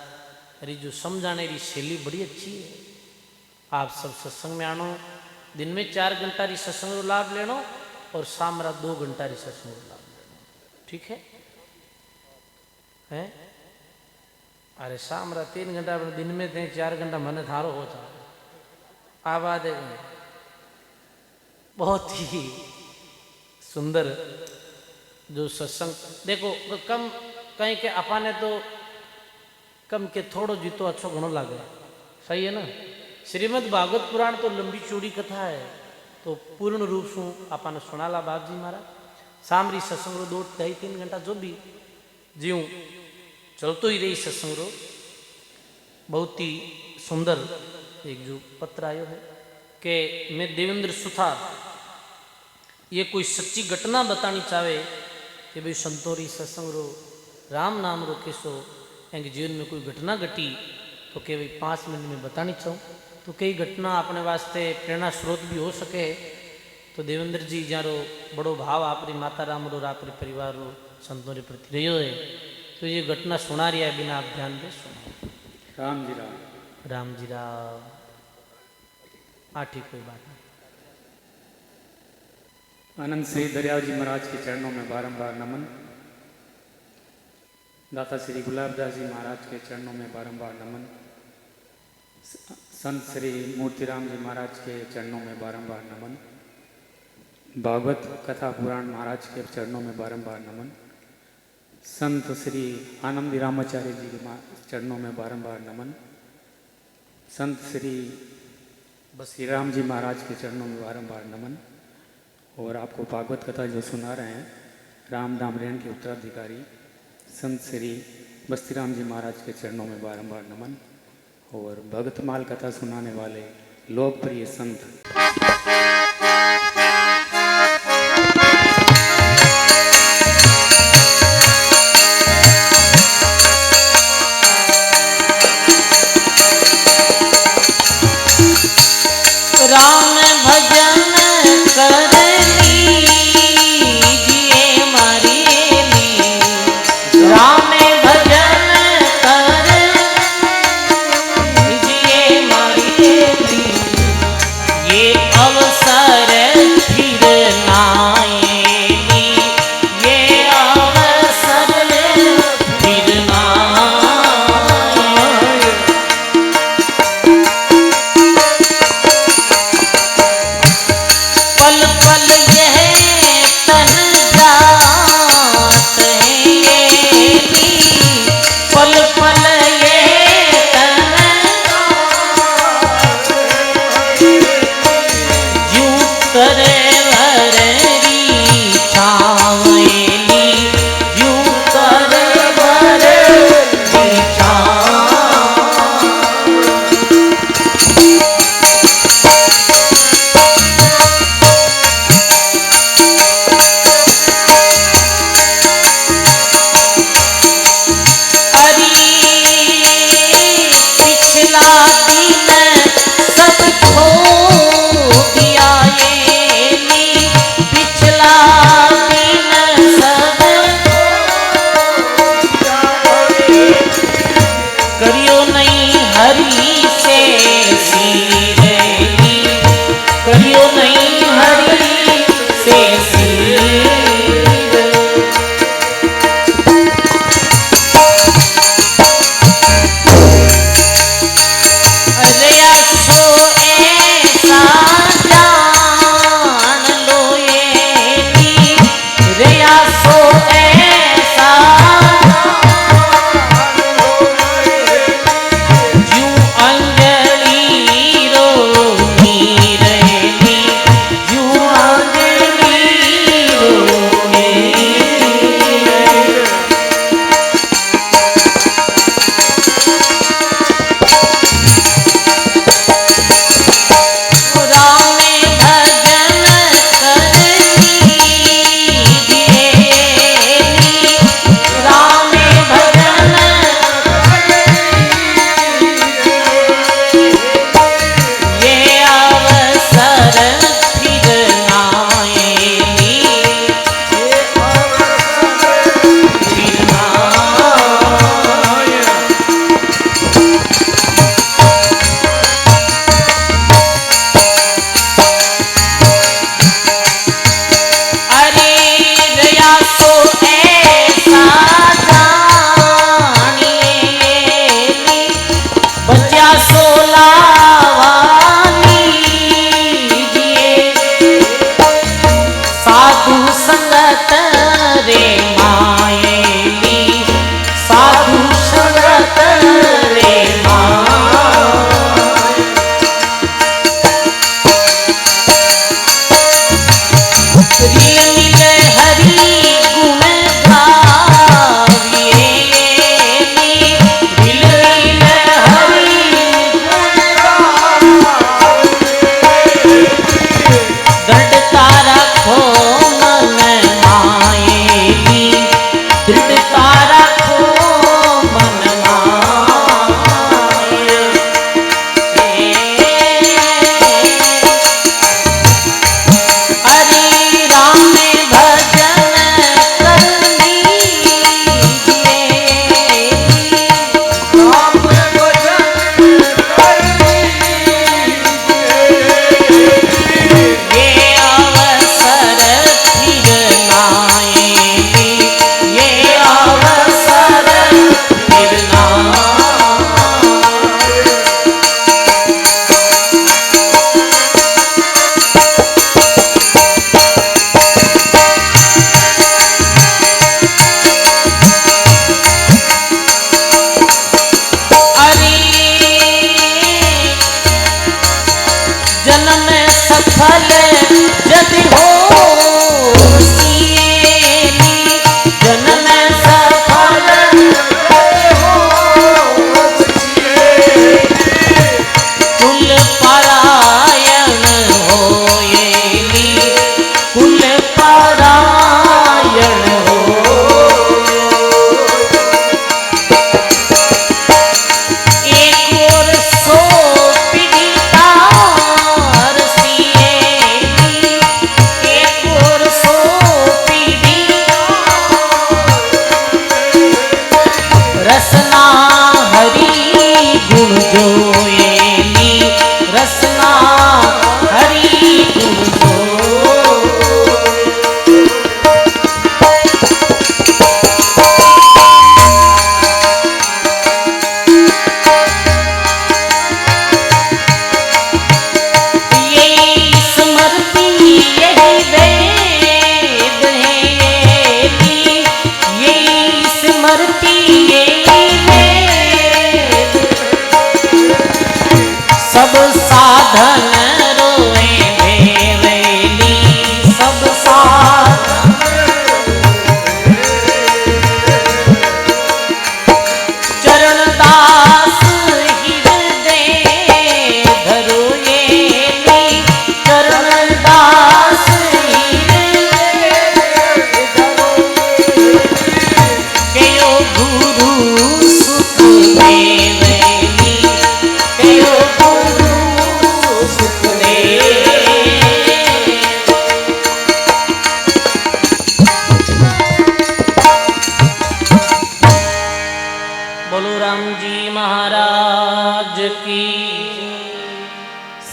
अरे जो समझाने की शैली बड़ी अच्छी है। आप सब सत्संग में आनो, दिन में 4 घंटा री सत्संग लाभ लेनो और शाम रात 2 घंटा री सत्संग लाभ लेनो। ठीक है? हैं? अरे शाम रात 3 घंटा, दिन में 4 घंटा मन थारो हो जाए। आवाज है बहुत ही सुंदर जो सत्संग देखो कम कहीं के अपाने तो कम के थोड़ो जीतो अच्छो घणो लागे, सही है ना। श्रीमद् भागवत पुराण तो लंबी चौड़ी कथा है, तो पूर्ण रूप से अपाने सुनाला बाप जी महाराज सामरी सत्संग रो 2-2.5-3 घंटा जो भी जीव चलतो ही रही सत्संग रो। बहुत ही सुंदर एक जो पत्र आयो है कि मैं देवेंद्र सुथार ये कोई सच्ची घटना बतानी चाहे कि भाई संतोरी सत्संग रो राम नाम रो किसो एंगे जीवन में कोई घटना घटी तो के भाई 5 मिनट में बतानी चाहूँ, तो कई घटना अपने वास्ते प्रेरणा स्रोत भी हो सके। तो देवेंद्र जी जारो बड़ो भाव आपरी माता राम रो आपरे परिवार रो संतों रे प्रति रह्यो है, तो ये घटना सुना रही है बिना आप ध्यान दे सुनो। राम जी राम। राम जी राम। आठी कोई बात नहीं। आनंद श्री दरियाव जी महाराज के चरणों में बारंबार नमन। दाता श्री गुलाबदास जी महाराज के चरणों में बारंबार नमन। संत श्री मूर्तिराम जी महाराज के चरणों में बारंबार नमन। भागवत कथा पुराण महाराज के चरणों में बारंबार नमन। संत श्री आनंदी रामाचार्य जी के चरणों में बारंबार नमन। संत श्री श्री राम जी महाराज के चरणों में बारंबार नमन। और आपको भागवत कथा जो सुना रहे हैं राम दाम रेण के उत्तराधिकारी संत श्री बस्तीराम जी महाराज के चरणों में बारंबार नमन। और भगतमाल कथा सुनाने वाले लोकप्रिय संत राम भजन कर लीजिए मारी राम भजन कर लीजिए मारी ये अवसर फिर ना आएगी, ये अवसर फिर ना आएगी। पल पल यह तन जात है ये पल पल ये तन जू करे भरी छावेली जू करे भरी छाव। पिछला दिन सब खो दिया ये पिछला दिन सब करियो नहीं हरी से सीरेली करियो नहीं हरी से सीरेली। रया सो ऐसा जान लो ये रया सो ऐसा यूं अंजलि रोनी रहेगी यूं अंजलि रोनी। राम भजन कर लीजिए राम भजन ये अवसर फिर ना आएगी, ये अवसर फिर ना आएगी। अरे रया सो ऐसा जानिए बच्चा सो लावा लीजिए साधु संगत रे मायेली साधु संगत रे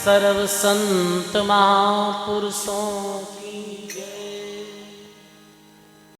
सर्व संत महापुरुषों की